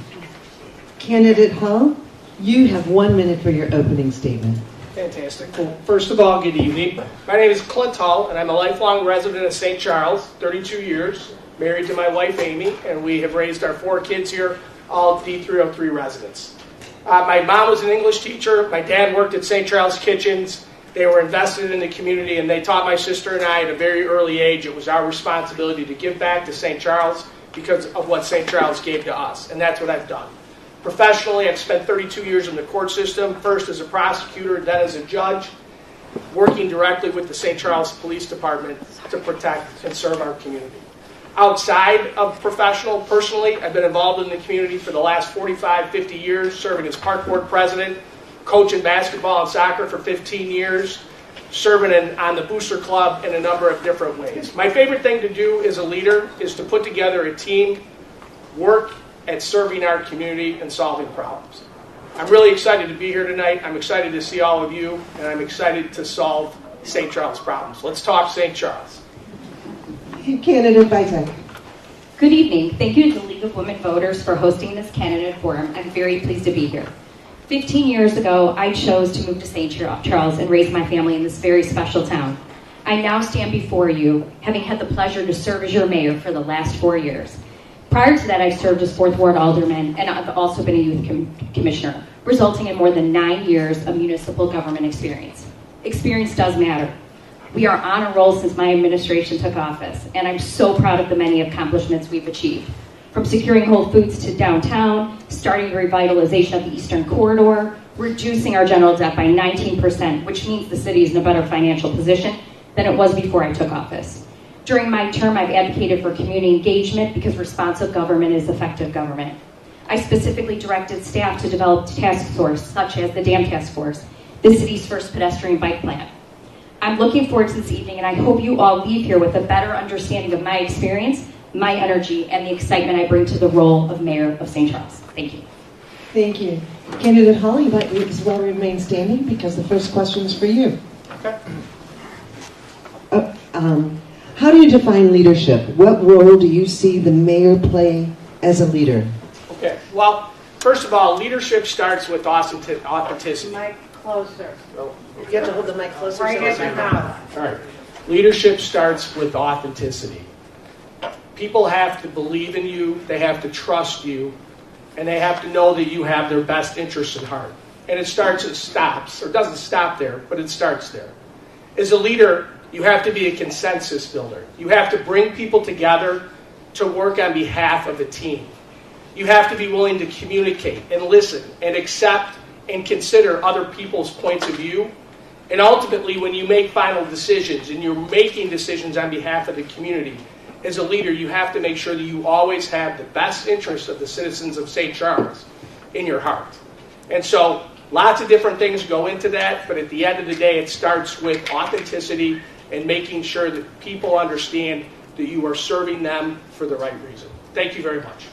Candidate Hull, you have 1 minute for your opening statement. Fantastic. Well, first of all, good evening. My name is Clint Hull, and I'm a lifelong resident of St. Charles, 32 years, married to my wife, Amy, and we have raised our 4 kids here, all D303 residents. My mom was an English teacher. My dad worked at St. Charles Kitchens. They were invested in the community, and they taught my sister and I at a very early age it was our responsibility to give back to St. Charles because of what St. Charles gave to us, and that's what I've done. Professionally, I've spent 32 years in the court system, first as a prosecutor, then as a judge, working directly with the St. Charles Police Department to protect and serve our community. Outside of professional, personally, I've been involved in the community for the last 45, 50 years, serving as park board president, coaching basketball and soccer for 15 years, serving on the Booster Club in a number of different ways. My favorite thing to do as a leader is to put together a team, work at serving our community and solving problems. I'm really excited to be here tonight. I'm excited to see all of you, and I'm excited to solve St. Charles problems. Let's talk St. Charles. Candidate Vitek. Good evening. Thank you to the League of Women Voters for hosting this candidate forum. I'm very pleased to be here. 15 years ago, I chose to move to St. Charles and raise my family in this very special town. I now stand before you, having had the pleasure to serve as your mayor for the last 4 years. Prior to that, I served as 4th Ward Alderman, and I've also been a youth commissioner, resulting in more than 9 years of municipal government experience. Experience does matter. We are on a roll since my administration took office, and I'm so proud of the many accomplishments we've achieved. From securing Whole Foods to downtown, starting the revitalization of the Eastern Corridor, reducing our general debt by 19%, which means the city is in a better financial position than it was before I took office. During my term, I've advocated for community engagement because responsive government is effective government. I specifically directed staff to develop task force, such as the Dam Task Force, the city's first pedestrian bike plan. I'm looking forward to this evening, and I hope you all leave here with a better understanding of my experience, my energy, and the excitement I bring to the role of Mayor of St. Charles. Thank you. Thank you. Candidate Hull, you might as well remain standing because the first question is for you. Okay. How do you define leadership? What role do you see the mayor play as a leader? Okay. Well, first of all, leadership starts with authenticity. Mic closer. Oh, You have to hold the mic closer. Right so in it's the not- mouth. All right. Leadership starts with authenticity. People have to believe in you, they have to trust you, and they have to know that you have their best interests at heart. And it stops, or doesn't stop there, but it starts there. As a leader, you have to be a consensus builder. You have to bring people together to work on behalf of a team. You have to be willing to communicate and listen and accept and consider other people's points of view. And ultimately, when you make final decisions and you're making decisions on behalf of the community, as a leader, you have to make sure that you always have the best interests of the citizens of St. Charles in your heart. And so, lots of different things go into that, but at the end of the day, it starts with authenticity and making sure that people understand that you are serving them for the right reason. Thank you very much.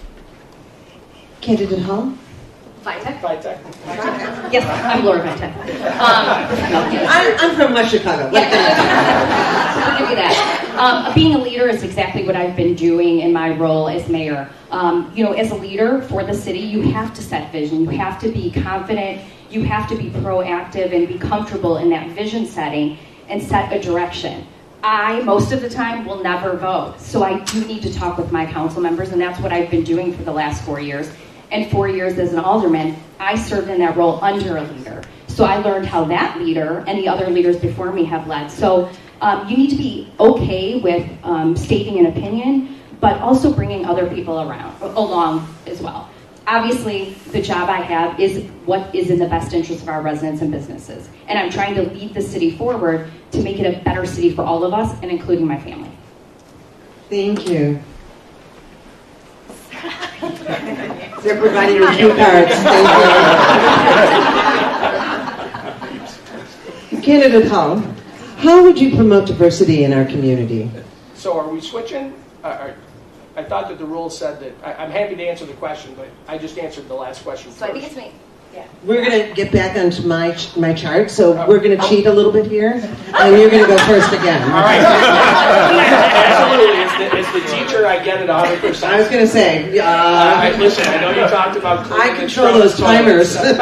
Candidate Hall? Vitek? Vitek. Yes, I'm Laura Vitek. I'm from West Chicago. I'll give you that. Being a leader is exactly what I've been doing in my role as mayor. As a leader for the city, you have to set vision. You have to be confident. You have to be proactive and be comfortable in that vision setting and set a direction. I, most of the time, will never vote. So I do need to talk with my council members, and that's what I've been doing for the last 4 years. And 4 years as an alderman, I served in that role under a leader. So I learned how that leader and the other leaders before me have led. So you need to be okay with stating an opinion, but also bringing other people along as well. Obviously, the job I have is what is in the best interest of our residents and businesses. And I'm trying to lead the city forward to make it a better city for all of us, and including my family. Thank you. They're providing your cue cards. Thank you. Candidate Hall, how would you promote diversity in our community? So are we switching? I thought that the rules said that, I'm happy to answer the question, but I just answered the last question first. So I think it's me. Yeah. We're going to get back onto my chart, so we're going to cheat a little bit here, and you're going to go first again. All right. Absolutely. As the teacher, I get it 100%. I was going to say, listen, I know you talked about... I control those timers. Well,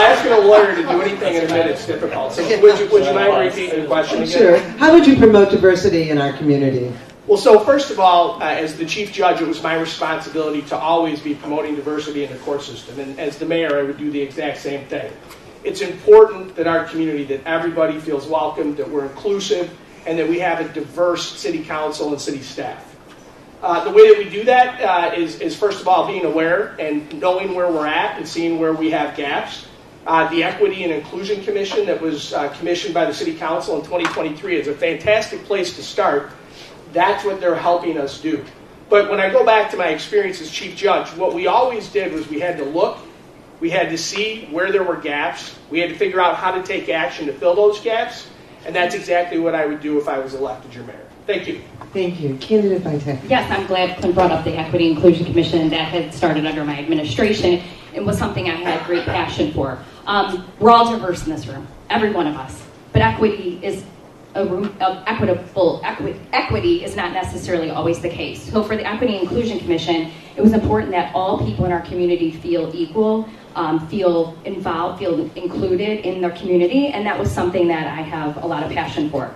asking a lawyer to do anything in a minute is difficult. So would you mind repeating the question again? Sure. How would you promote diversity in our community? Well, so first of all, as the chief judge, it was my responsibility to always be promoting diversity in the court system. And as the mayor, I would do the exact same thing. It's important that our community, that everybody feels welcome, that we're inclusive, and that we have a diverse city council and city staff. The way that we do that is first of all, being aware and knowing where we're at and seeing where we have gaps. The Equity and Inclusion Commission that was commissioned by the City Council in 2023 is a fantastic place to start. That's what they're helping us do. But when I go back to my experience as chief judge, what we always did was we had to look, we had to see where there were gaps, we had to figure out how to take action to fill those gaps, and that's exactly what I would do if I was elected your mayor. Thank you. Thank you. Candidate Vitek. Yes, I'm glad Clint brought up the Equity Inclusion Commission. That had started under my administration and was something I had great passion for. We're all diverse in this room, every one of us. But equity is a room of equity is not necessarily always the case. So for the Equity Inclusion Commission, it was important that all people in our community feel equal, feel involved, feel included in their community, and that was something that I have a lot of passion for.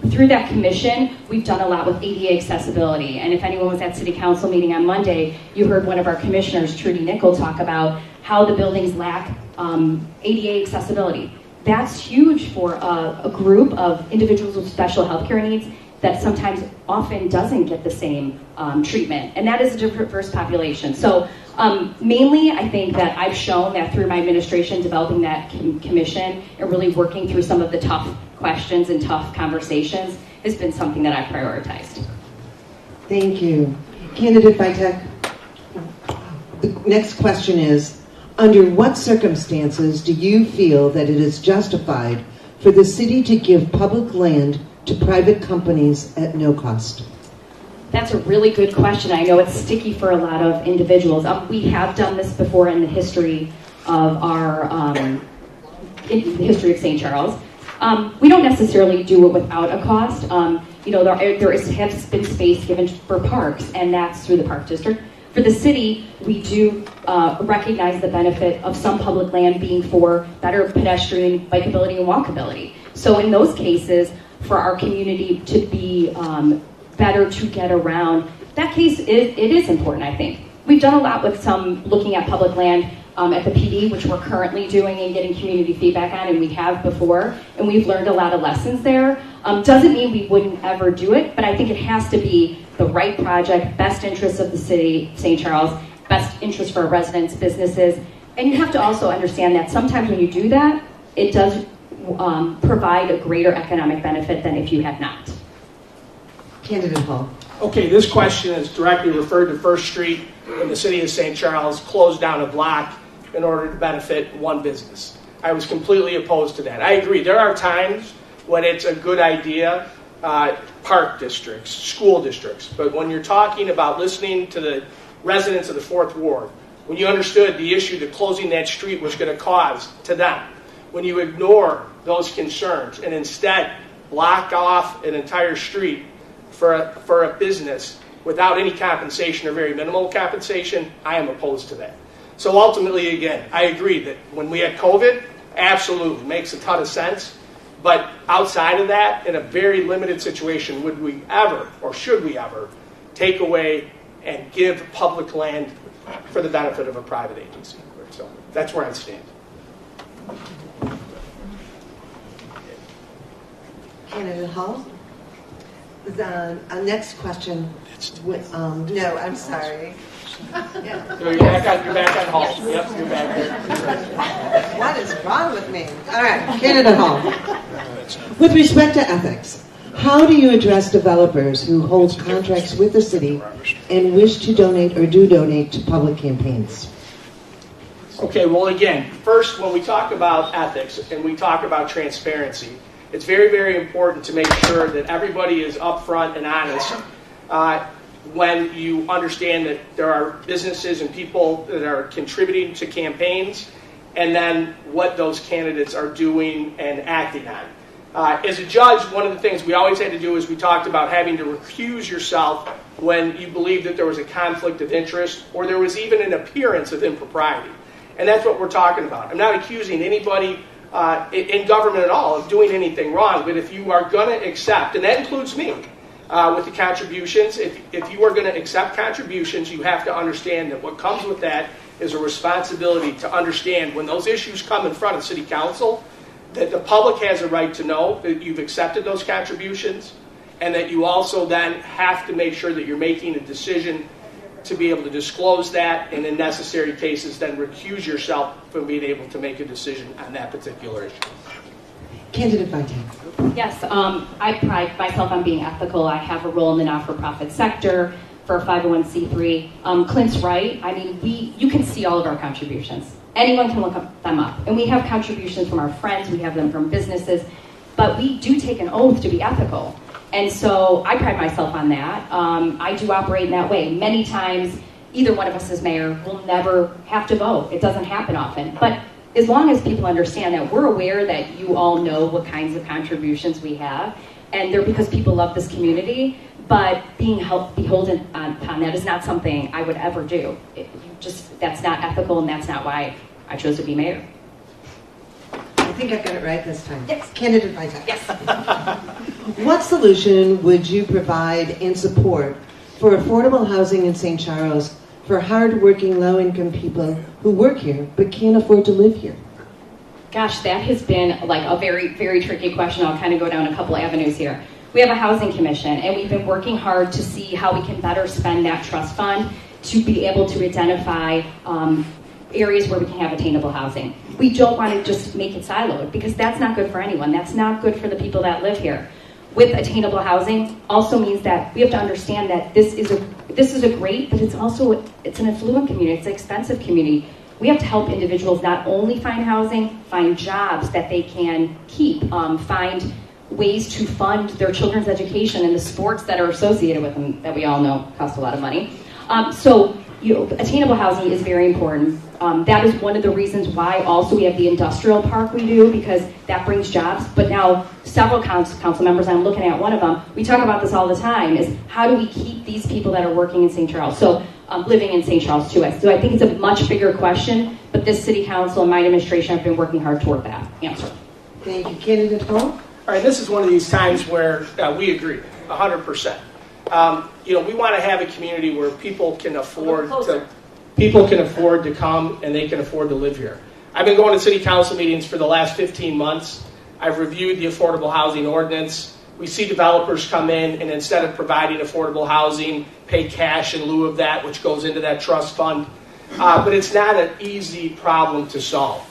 Through that commission, we've done a lot with ADA accessibility, and if anyone was at City Council meeting on Monday, you heard one of our commissioners, Trudy Nickel, talk about how the buildings lack ADA accessibility. That's huge for a group of individuals with special healthcare needs that sometimes often doesn't get the same treatment, and that is a diverse population. So mainly, I think that I've shown that through my administration, developing that commission and really working through some of the tough questions and tough conversations has been something that I've prioritized. Thank you. Candidate Vitek, the next question is, under what circumstances do you feel that it is justified for the city to give public land to private companies at no cost? That's a really good question. I know it's sticky for a lot of individuals. We have done this before in the history of history of St. Charles. We don't necessarily do it without a cost. There has been space given for parks, and that's through the Park District. For the city, we do recognize the benefit of some public land being for better pedestrian, bikeability, and walkability. So in those cases, for our community to be better to get around, that case, it is important, I think. We've done a lot with some looking at public land at the PD, which we're currently doing and getting community feedback on, and we have before, and we've learned a lot of lessons there. Doesn't mean we wouldn't ever do it, but I think it has to be the right project, best interest of the city, St. Charles, best interest for our residents, businesses, and you have to also understand that sometimes when you do that, it does provide a greater economic benefit than if you had not. Candidate Hall. Okay, this question is directly referred to First Street when the city of St. Charles closed down a block in order to benefit one business. I was completely opposed to that. I agree, there are times when it's a good idea, park districts, school districts, but when you're talking about listening to the residents of the Fourth Ward, when you understood the issue that closing that street was going to cause to them, when you ignore those concerns and instead block off an entire street for a business without any compensation or very minimal compensation, I am opposed to that. So ultimately, again, I agree that when we had COVID, absolutely makes a ton of sense. But outside of that, in a very limited situation, would we ever, or should we ever, take away and give public land for the benefit of a private agency? So that's where I stand. Candidate Hall? The next question. No, I'm sorry. So you're back on Hall. Yep, you're back there. What is wrong with me? All right, Candidate Hall. With respect to ethics, how do you address developers who hold contracts with the city and wish to donate or do donate to public campaigns? Okay, well, again, first, when we talk about ethics and we talk about transparency, it's very, very important to make sure that everybody is upfront and honest when you understand that there are businesses and people that are contributing to campaigns, and then what those candidates are doing and acting on. As a judge, one of the things we always had to do is we talked about having to recuse yourself when you believed that there was a conflict of interest or there was even an appearance of impropriety. And that's what we're talking about. I'm not accusing anybody in government at all of doing anything wrong, but if you are going to accept, and that includes me, with the contributions, if you are going to accept contributions, you have to understand that what comes with that is a responsibility to understand when those issues come in front of City Council, that the public has a right to know that you've accepted those contributions, and that you also then have to make sure that you're making a decision to be able to disclose that, and in necessary cases then recuse yourself from being able to make a decision on that particular issue. Candidate Vitek. Yes, I pride myself on being ethical. I have a role in the not-for-profit sector for a 501c3. Clint's right. I mean, you can see all of our contributions. Anyone can look them up. And we have contributions from our friends. We have them from businesses. But we do take an oath to be ethical. And so I pride myself on that. I do operate in that way. Many times, either one of us as mayor will never have to vote. It doesn't happen often. But as long as people understand that, we're aware that you all know what kinds of contributions we have, and they're because people love this community, but being beholden upon that is not something I would ever do. That's not ethical, and that's not why I chose to be mayor. I think I got it right this time. Yes. Candidate Vitek. Yes. What solution would you provide in support for affordable housing in St. Charles for hard-working, low-income people who work here but can't afford to live here? Gosh, that has been like a very, very tricky question. I'll kind of go down a couple avenues here. We have a housing commission, and we've been working hard to see how we can better spend that trust fund to be able to identify areas where we can have attainable housing. We don't want to just make it siloed, because that's not good for anyone. That's not good for the people that live here. With attainable housing also means that we have to understand that this is a great, but it's an affluent community. It's an expensive community. We have to help individuals not only find housing, find jobs that they can keep, find ways to fund their children's education and the sports that are associated with them that we all know cost a lot of money. Attainable housing is very important. That is one of the reasons why also we have the industrial park we do, because that brings jobs. But now several council members, I'm looking at one of them, we talk about this all the time, is how do we keep these people that are working in St. Charles, living in St. Charles too. So I think it's a much bigger question, but this city council and my administration have been working hard toward that answer. Thank you. Candidate Hall? All right, this is one of these times where we agree, 100%. We want to have a community where people can afford to... people can afford to come and they can afford to live here. I've been going to city council meetings for the last 15 months. I've reviewed the affordable housing ordinance. We see developers come in and instead of providing affordable housing, pay cash in lieu of that, which goes into that trust fund. But it's not an easy problem to solve.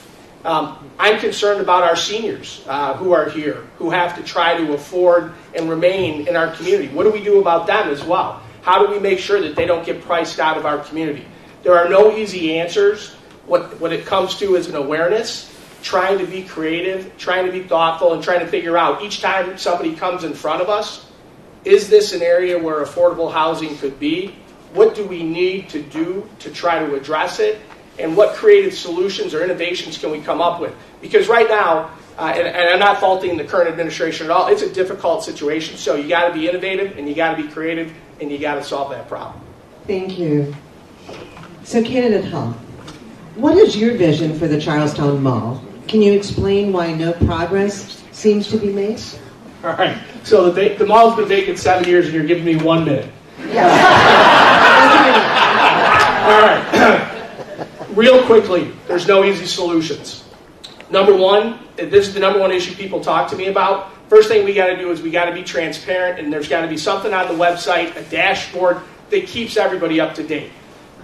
I'm concerned about our seniors who are here, who have to try to afford and remain in our community. What do we do about them as well? How do we make sure that they don't get priced out of our community? There are no easy answers. What it comes to is an awareness, trying to be creative, trying to be thoughtful, and trying to figure out each time somebody comes in front of us, is this an area where affordable housing could be? What do we need to do to try to address it? And what creative solutions or innovations can we come up with? Because right now, and I'm not faulting the current administration at all, it's a difficult situation. So you got to be innovative, and you got to be creative, and you got to solve that problem. Thank you. So, Candidate Hall, what is your vision for the Charlestown Mall? Can you explain why no progress seems to be made? All right. So the mall's been vacant 7 years, and you're giving me 1 minute. All right. Real quickly, there's no easy solutions. Number one, this is the number one issue people talk to me about. First thing we got to do is we got to be transparent, and there's got to be something on the website, a dashboard that keeps everybody up to date.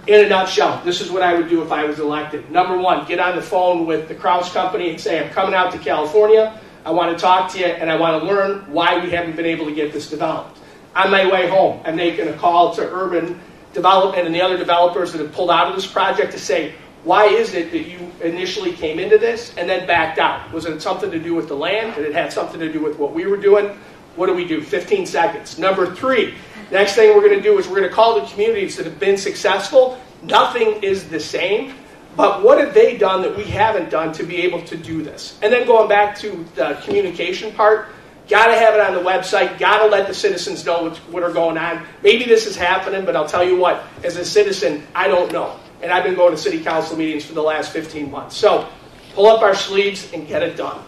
In a nutshell, this is what I would do if I was elected. Number one, get on the phone with the Kraus Company and say, I'm coming out to California, I want to talk to you, and I want to learn why we haven't been able to get this developed. On my way home, I'm making a call to Urban Development and the other developers that have pulled out of this project to say, why is it that you initially came into this and then backed out? Was it something to do with the land? Did it have something to do with what we were doing? What do we do? 15 seconds. Number three, next thing we're going to do is we're going to call the communities that have been successful. Nothing is the same, but what have they done that we haven't done to be able to do this? And then going back to the communication part, got to have it on the website, got to let the citizens know what are going on. Maybe this is happening, but I'll tell you what, as a citizen, I don't know. And I've been going to city council meetings for the last 15 months. So pull up our sleeves and get it done.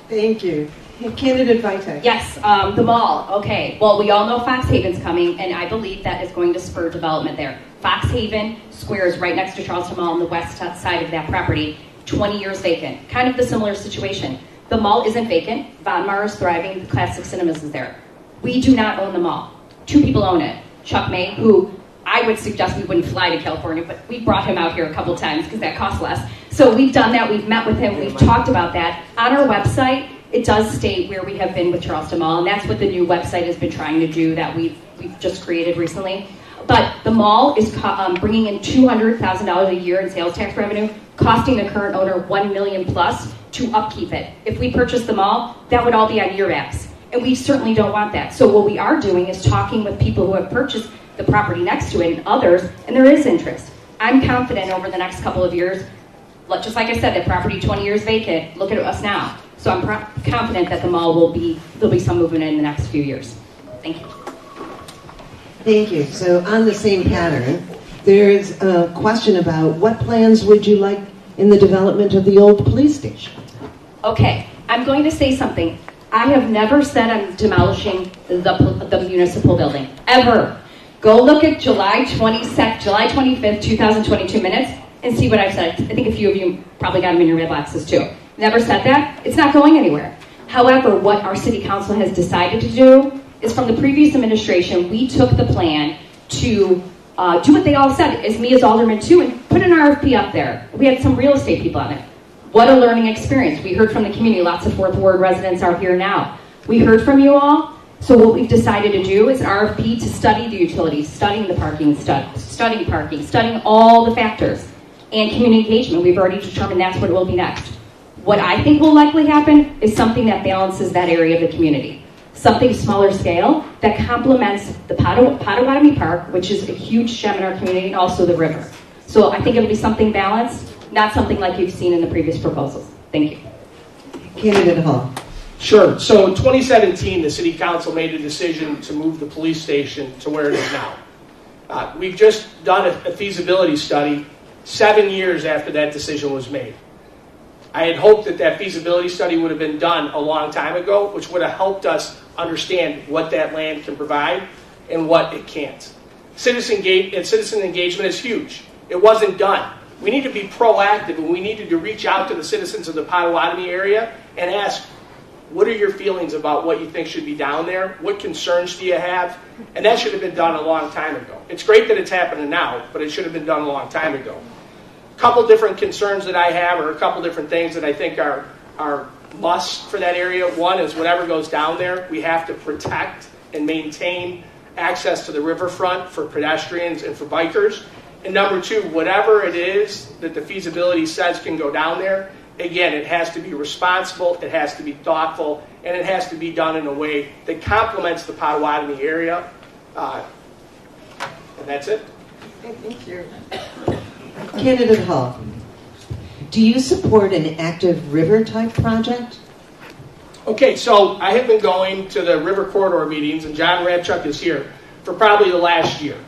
Thank you. Candidate Vitek. Yes, the mall. Okay. Well, we all know Fox Haven's coming, and I believe that is going to spur development there. Fox Haven Square is right next to Charleston Mall on the west side of that property, 20 years vacant. Kind of the similar situation. The mall isn't vacant. Von Maur is thriving. The Classic Cinemas is there. We do not own the mall. Two people own it. Chuck May, who I would suggest we wouldn't fly to California, but we brought him out here a couple times because that costs less. So we've done that. We've met with him. We've talked about that. On our website, it does state where we have been with Charleston Mall, and that's what the new website has been trying to do that we've just created recently. But the mall is bringing in $200,000 a year in sales tax revenue, costing the current owner $1 million plus to upkeep it. If we purchase the mall, that would all be on your backs, and we certainly don't want that. So what we are doing is talking with people who have purchased the property next to it and others, and there is interest. I'm confident over the next couple of years, just like I said, that property 20 years vacant, look at us now. So I'm confident that the mall there'll be some movement in the next few years. Thank you. Thank you. So on the same pattern, there's a question about what plans would you like in the development of the old police station? Okay, I'm going to say something. I have never said I'm demolishing the municipal building, ever. Go look at July 25th, 2022 minutes and see what I've said. I think a few of you probably got them in your mailboxes too. Never said that. It's not going anywhere. However, what our city council has decided to do is from the previous administration, we took the plan to do what they all said, as me as alderman too, and put an RFP up there. We had some real estate people on it. What a learning experience. We heard from the community. Lots of Fourth Ward residents are here now. We heard from you all. So what we've decided to do is an RFP to study the utilities, studying the parking, studying parking, studying all the factors, and community engagement. We've already determined that's what will be next. What I think will likely happen is something that balances that area of the community. Something smaller scale that complements the Potawatomi Park, which is a huge gem in our community, and also the river. So I think it'll be something balanced, not something like you've seen in the previous proposals. Thank you. Candidate Hall. Sure. So in 2017, the city council made a decision to move the police station to where it is now. We've just done a feasibility study 7 years after that decision was made. I had hoped that feasibility study would have been done a long time ago, which would have helped us understand what that land can provide and what it can't. Citizen engagement is huge. It wasn't done. We need to be proactive, and we needed to reach out to the citizens of the Potawatomi area and ask, what are your feelings about what you think should be down there? What concerns do you have? And that should have been done a long time ago. It's great that it's happening now, but it should have been done a long time ago. A couple different concerns that I have, or a couple different things that I think are musts for that area. One is whatever goes down there, we have to protect and maintain access to the riverfront for pedestrians and for bikers. And number two, whatever it is that the feasibility says can go down there, again, it has to be responsible, it has to be thoughtful, and it has to be done in a way that complements the Potawatomi area. And that's it. Thank you. Candidate Hall, do you support an active river type project? Okay, so I have been going to the River Corridor meetings, and John Radchuk is here, for probably the last year.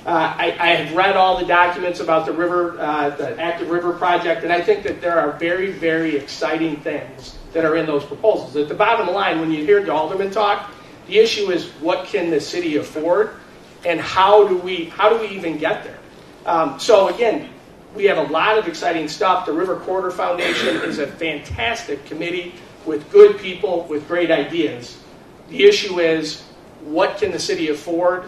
I have read all the documents about the river, the active river project, and I think that there are very, very exciting things that are in those proposals. At the bottom line, when you hear the alderman talk, the issue is what can the city afford, and how do we even get there? So again, we have a lot of exciting stuff. The River Corridor Foundation is a fantastic committee with good people with great ideas. The issue is what can the city afford,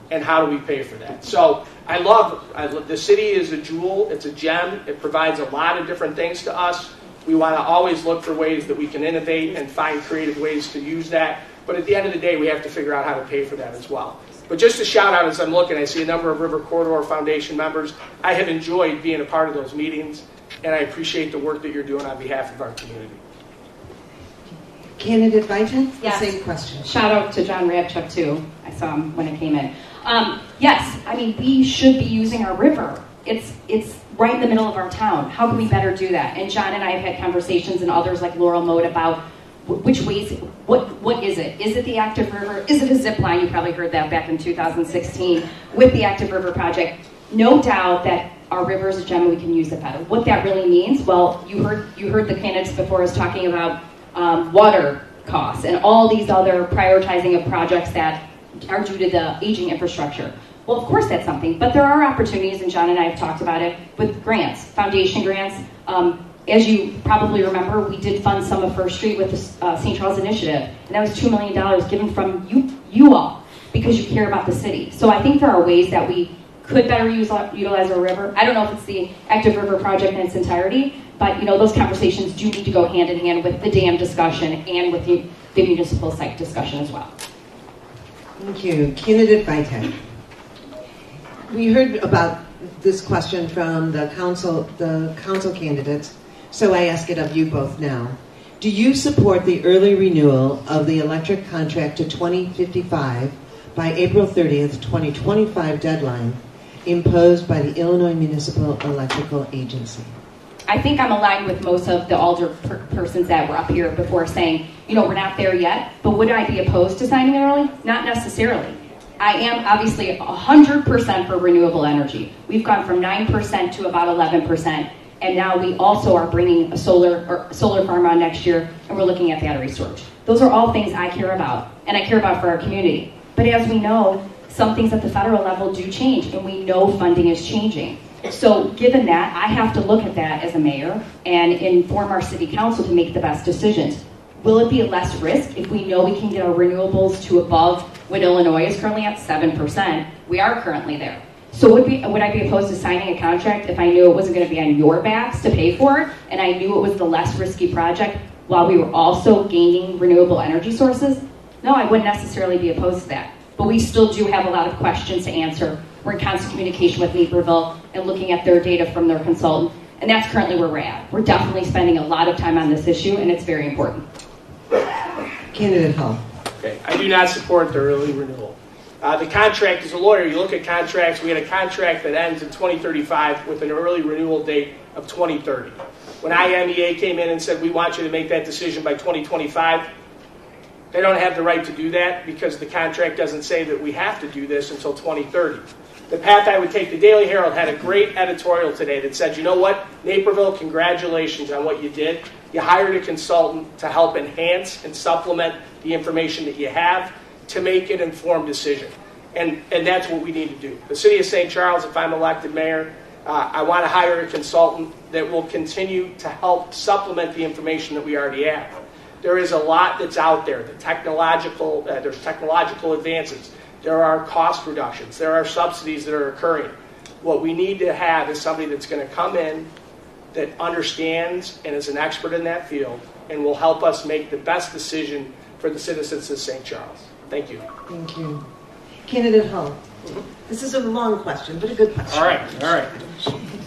and how do we pay for that? So I love the city is a jewel, it's a gem, it provides a lot of different things to us. We want to always look for ways that we can innovate and find creative ways to use that. But at the end of the day, we have to figure out how to pay for that as well. But just a shout out as I'm looking, I see a number of River Corridor Foundation members. I have enjoyed being a part of those meetings, and I appreciate the work that you're doing on behalf of our community. Candidate Vitek, Yes. the same question. Shout out to John Radchuk too. I saw him when I came in. Yes, I mean we should be using our river. It's right in the middle of our town. How can we better do that? And John and I have had conversations, and others like Laurel Mode, about which ways. What is it? Is it the active river? Is it a zip line? You probably heard that back in 2016 with the Active River Project. No doubt that our river is a gem and we can use it better. What that really means? Well, you heard the candidates before us talking about water costs and all these other prioritizing of projects that are due to the aging infrastructure. Well, of course that's something, but there are opportunities, and John and I have talked about it, with grants, foundation grants. As you probably remember, we did fund some of First Street with the St. Charles Initiative, and that was $2 million given from you all, because you care about the city. So I think there are ways that we could better utilize our river. I don't know if it's the Active River Project in its entirety, but those conversations do need to go hand in hand with the dam discussion and with the municipal site discussion as well. Thank you. Candidate Vitek. We heard about this question from the council candidates, so I ask it of you both now. Do you support the early renewal of the electric contract to 2055 by April 30th, 2025 deadline imposed by the Illinois Municipal Electrical Agency? I think I'm aligned with most of the alder persons that were up here before saying, we're not there yet, but would I be opposed to signing it early? Not necessarily. I am obviously 100% for renewable energy. We've gone from 9% to about 11%, and now we also are bringing a solar farm on next year, and we're looking at battery storage. Those are all things I care about, and I care about for our community. But as we know, some things at the federal level do change, and we know funding is changing. So given that, I have to look at that as a mayor and inform our city council to make the best decisions. Will it be less risk if we know we can get our renewables to above what Illinois is currently at, 7%? We are currently there. So would I be opposed to signing a contract if I knew it wasn't going to be on your backs to pay for it, and I knew it was the less risky project while we were also gaining renewable energy sources? No, I wouldn't necessarily be opposed to that. But we still do have a lot of questions to answer. We're in constant communication with Naperville and looking at their data from their consultant, and that's currently where we're at. We're definitely spending a lot of time on this issue, and it's very important. Candidate Hall. Okay, I do not support the early renewal. The contract, as a lawyer, you look at contracts. We had a contract that ends in 2035 with an early renewal date of 2030. When IMEA came in and said, we want you to make that decision by 2025, they don't have the right to do that because the contract doesn't say that we have to do this until 2030. The path I would take, the Daily Herald had a great editorial today that said, you know what, Naperville, congratulations on what you did. You hired a consultant to help enhance and supplement the information that you have to make an informed decision. And that's what we need to do. The city of St. Charles, if I'm elected mayor, I want to hire a consultant that will continue to help supplement the information that we already have. There is a lot that's out there. There's technological advances. There are cost reductions. There are subsidies that are occurring. What we need to have is somebody that's going to come in that understands and is an expert in that field and will help us make the best decision for the citizens of St. Charles. Thank you. Thank you. Candidate Hull, this is a long question, but a good question. All right.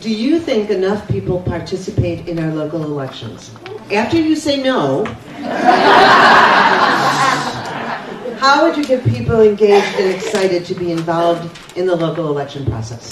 Do you think enough people participate in our local elections? After you say no, how would you get people engaged and excited to be involved in the local election process?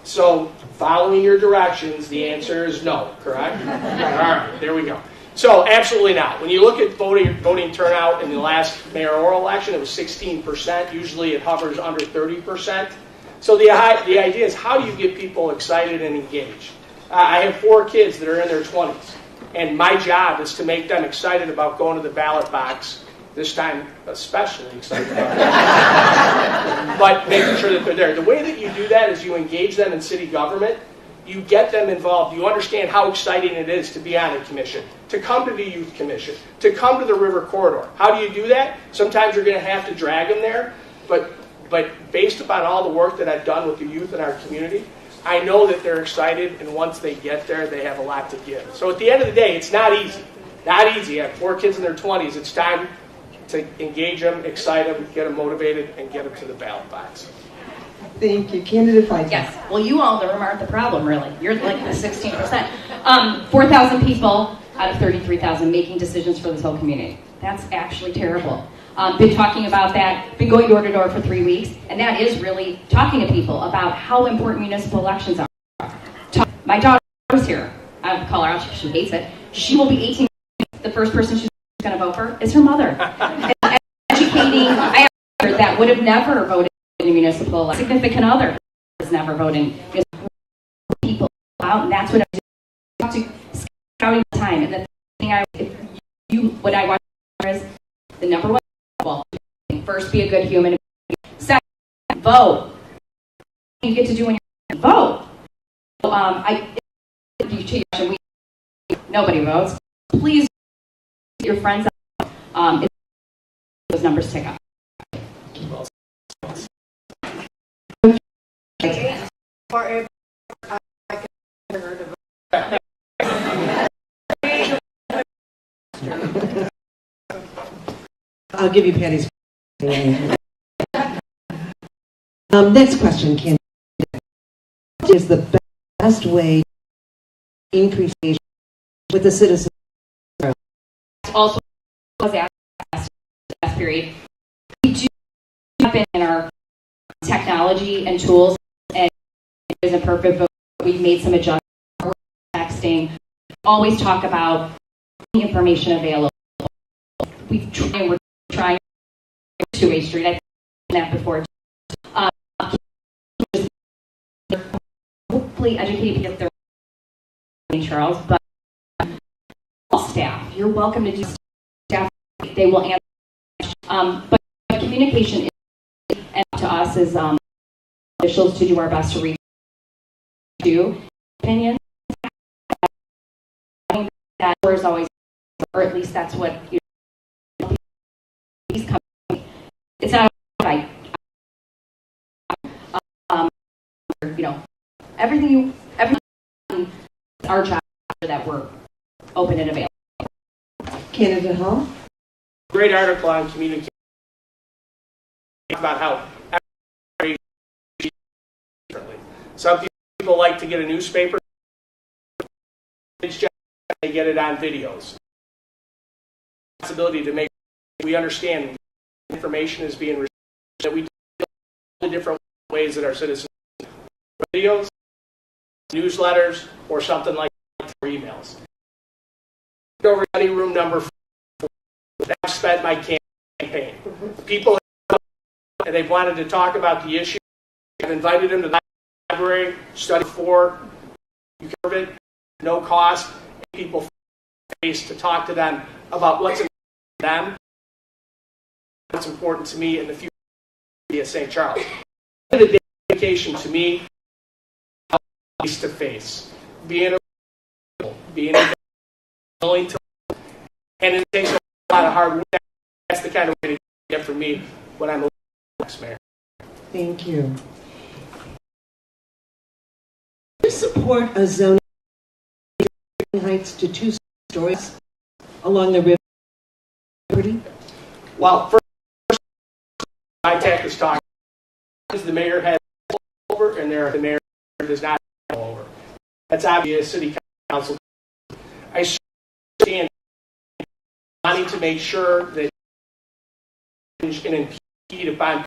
So, following your directions, the answer is no, correct? All right, there we go. So, absolutely not. When you look at voting turnout in the last mayoral election, it was 16%. Usually it hovers under 30%. So the idea is, how do you get people excited and engaged? I have 4 kids that are in their 20s, and my job is to make them excited about going to the ballot box, this time especially excited about it, but making sure that they're there. The way that you do that is you engage them in city government. You get them involved. You understand how exciting it is to be on a commission, to come to the youth commission, to come to the river corridor. How do you do that? Sometimes you're going to have to drag them there, but based upon all the work that I've done with the youth in our community, I know that they're excited, and once they get there, they have a lot to give. So at the end of the day, it's not easy. Not easy. I have 4 kids in their 20s. It's time to engage them, excite them, get them motivated, and get them to the ballot box. Thank you. Candidate Feige. Yes. Well, you all aren't the problem, really. You're like the 16%. 4,000 people out of 33,000 making decisions for this whole community. That's actually terrible. Been talking about that, been going door to door for 3 weeks, and that is really talking to people about how important municipal elections are. My daughter is here. I'll call her out. She hates it. She will be 18. The first person she's going to vote for is her mother. And educating, I have that would have never voted in a municipal election. Significant other has never voted. People out, and that's what I do. Scouting the time, and the thing what I watch is the number one. Well, first, be a good human. Second, vote. You get to do when you vote. Nobody votes. Please get your friends out. Those numbers tick up. I'll give you Patty's. Next question, Candidate. What is the best way to increase engagement with the citizens? Also, was asked last period. We do have in our technology and tools, and it isn't perfect, but we've made some adjustments. We're texting. Always talk about information available. We're trying two-way street. I've seen that before. Hopefully educate people if they're in Charles, but all staff, you're welcome to do staff. They will answer. But communication is, and to us as officials to do our best to reach opinions. That is always, or at least that's what he's coming. It's not right. Everything our job that we're open and available. Candidate Hall. Great article on communication about how some people like to get a newspaper. They get it on videos. Responsibility to make sure we understand information is being received, that we do the different ways that our citizens videos, newsletters, or something like that, or emails. Over study room number 4. I've spent my campaign. People and they've wanted to talk about the issue. I've invited them to the library, study 4, you cover it, no cost. People face to talk to them about what's important to them, what's important to me in the future of St. Charles. The dedication to me, face to face, being willing to, and it takes a lot of hard work. That's the kind of way to get for me when I'm a mayor. Thank you. Do you support a zoning heights to 2 stories along the river? Well, first, ITAC is talking. The mayor has over, and the mayor does not have over. That's obvious. City council. I understand wanting to make sure that can impede upon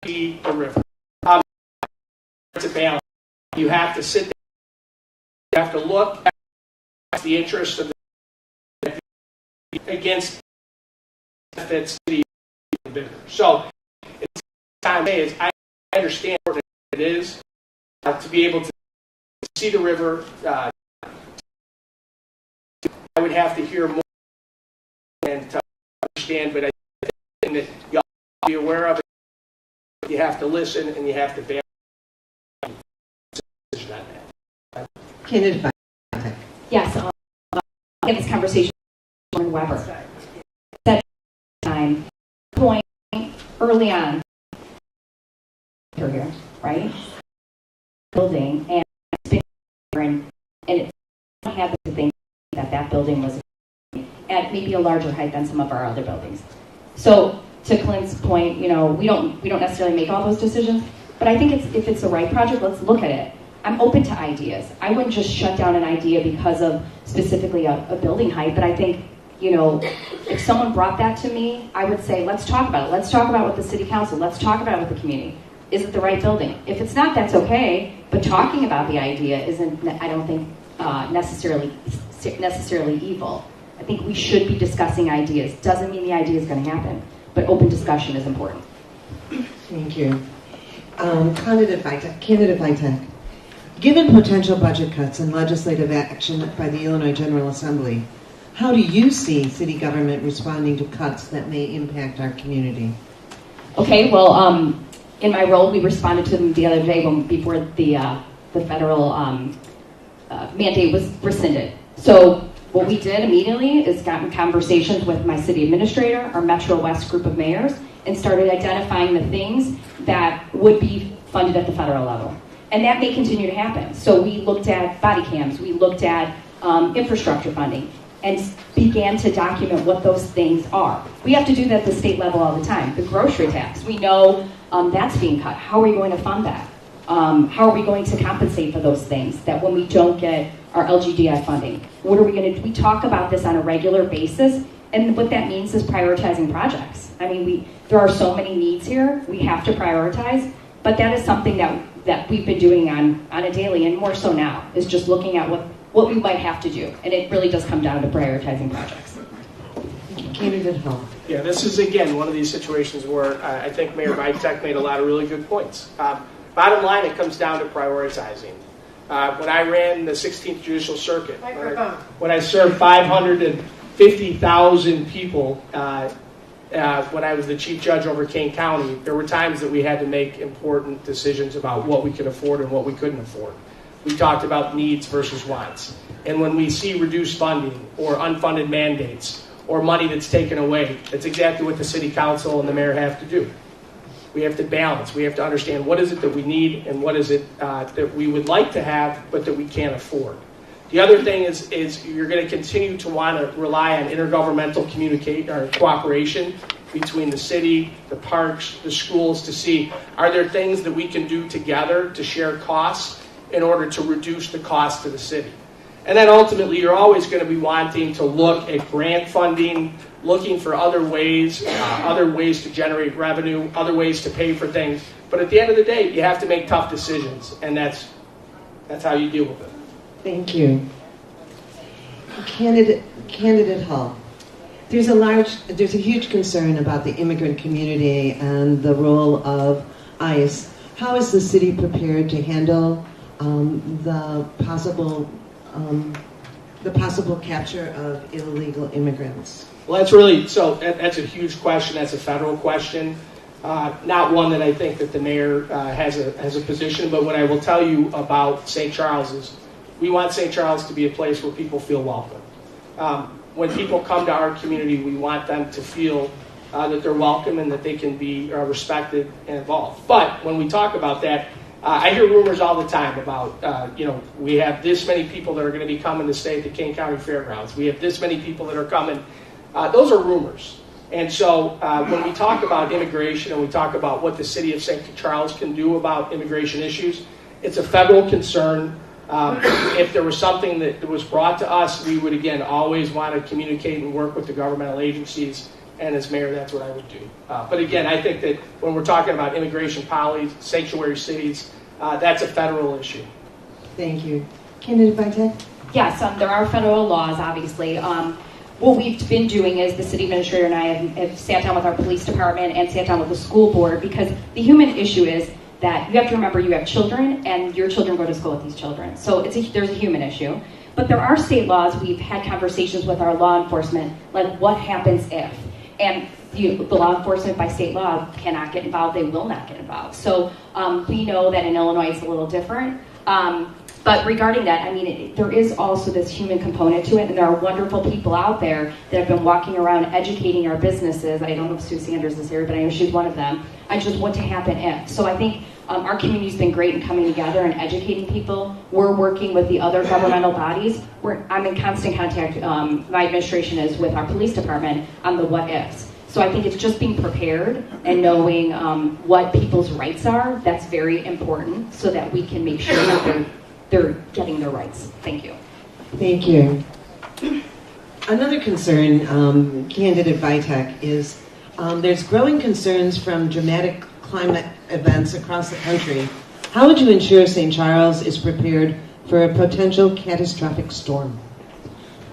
the river. It's a balance. You have to sit there. You have to look at the interest of the against the city. So it's time is I understand what it is to be able to see the river. I would have to hear more and to understand, but I think that you all be aware of it. You have to listen and you have to bear. Candidate. Yes, I had this conversation with Lauren Weber. That time, point early on, here, right? Building and it happened to think that building was at maybe a larger height than some of our other buildings. So to Clint's point, we don't necessarily make all those decisions, but I think if it's the right project, let's look at it. I'm open to ideas. I wouldn't just shut down an idea because of specifically a building height, but I think, if someone brought that to me, I would say, let's talk about it. Let's talk about it with the city council. Let's talk about it with the community. Is it the right building? If it's not, that's okay, but talking about the idea isn't, I don't think, necessarily evil. I think we should be discussing ideas. Doesn't mean the idea is going to happen, but open discussion is important. Thank you. Candidate Vitek. Given potential budget cuts and legislative action by the Illinois General Assembly, how do you see city government responding to cuts that may impact our community? Okay, well, in my role, we responded to them the other day before the federal mandate was rescinded. So what we did immediately is got in conversations with my city administrator, our Metro West group of mayors, and started identifying the things that would be funded at the federal level. And that may continue to happen. So we looked at body cams, we looked at infrastructure funding, and began to document what those things are. We have to do that at the state level all the time. The grocery tax, we know that's being cut. How are we going to fund that? How are we going to compensate for those things that when we don't get our LGDF funding? What are we going to do? We talk about this on a regular basis, and what that means is prioritizing projects. I mean, there are so many needs here. We have to prioritize, but that is something that we've been doing on a daily, and more so now, is just looking at what we might have to do. And it really does come down to prioritizing projects. Candidate Hall. Yeah, this is, again, one of these situations where I think Mayor Vitek made a lot of really good points. Bottom line, it comes down to prioritizing. When I ran the 16th Judicial Circuit, when I served 550,000 people, when I was the chief judge over Kane County, there were times that we had to make important decisions about what we could afford and what we couldn't afford. We talked about needs versus wants. And when we see reduced funding or unfunded mandates or money that's taken away, that's exactly what the city council and the mayor have to do. We have to balance. We have to understand what is it that we need and what is it that we would like to have but that we can't afford. The other thing is you're going to continue to want to rely on intergovernmental cooperation between the city, the parks, the schools to see, are there things that we can do together to share costs in order to reduce the cost to the city. And then ultimately, you're always going to be wanting to look at grant funding, looking for other ways to generate revenue, other ways to pay for things. But at the end of the day, you have to make tough decisions, and that's how you deal with it. Thank you. Candidate Hall. There's a huge concern about the immigrant community and the role of ICE. How is the city prepared to handle the possible capture of illegal immigrants? Well, that's a huge question. That's a federal question. Not one that I think that the mayor has a position, but what I will tell you about St. Charles is we want St. Charles to be a place where people feel welcome. When people come to our community, we want them to feel that they're welcome and that they can be respected and involved. But when we talk about that, I hear rumors all the time about, we have this many people that are going to be coming to stay at the Kane County Fairgrounds. We have this many people that are coming. Those are rumors. And so when we talk about immigration and we talk about what the city of St. Charles can do about immigration issues, it's a federal concern. If there was something that was brought to us, we would, again, always want to communicate and work with the governmental agencies. And as mayor, that's what I would do. But again, I think that when we're talking about immigration policies, sanctuary cities, that's a federal issue. Thank you. Candidate Vitek? Yes, there are federal laws, obviously. What we've been doing is the city administrator and I have sat down with our police department and sat down with the school board, because the human issue is that you have to remember you have children and your children go to school with these children. So there's a human issue. But there are state laws. We've had conversations with our law enforcement, like what happens if? And the law enforcement by state law cannot get involved. They will not get involved. So we know that in Illinois it's a little different. But regarding that, I mean, there is also this human component to it, and there are wonderful people out there that have been walking around educating our businesses. I don't know if Sue Sanders is here, but I know she's one of them. I just what to happen if. So I think our community's been great in coming together and educating people. We're working with the other governmental bodies. I'm in constant contact, my administration is, with our police department on the what ifs. So I think it's just being prepared and knowing what people's rights are. That's very important so that we can make sure that they're getting their rights. Thank you. Thank you. Another concern, Candidate Vitek, is there's growing concerns from dramatic climate events across the country. How would you ensure St. Charles is prepared for a potential catastrophic storm?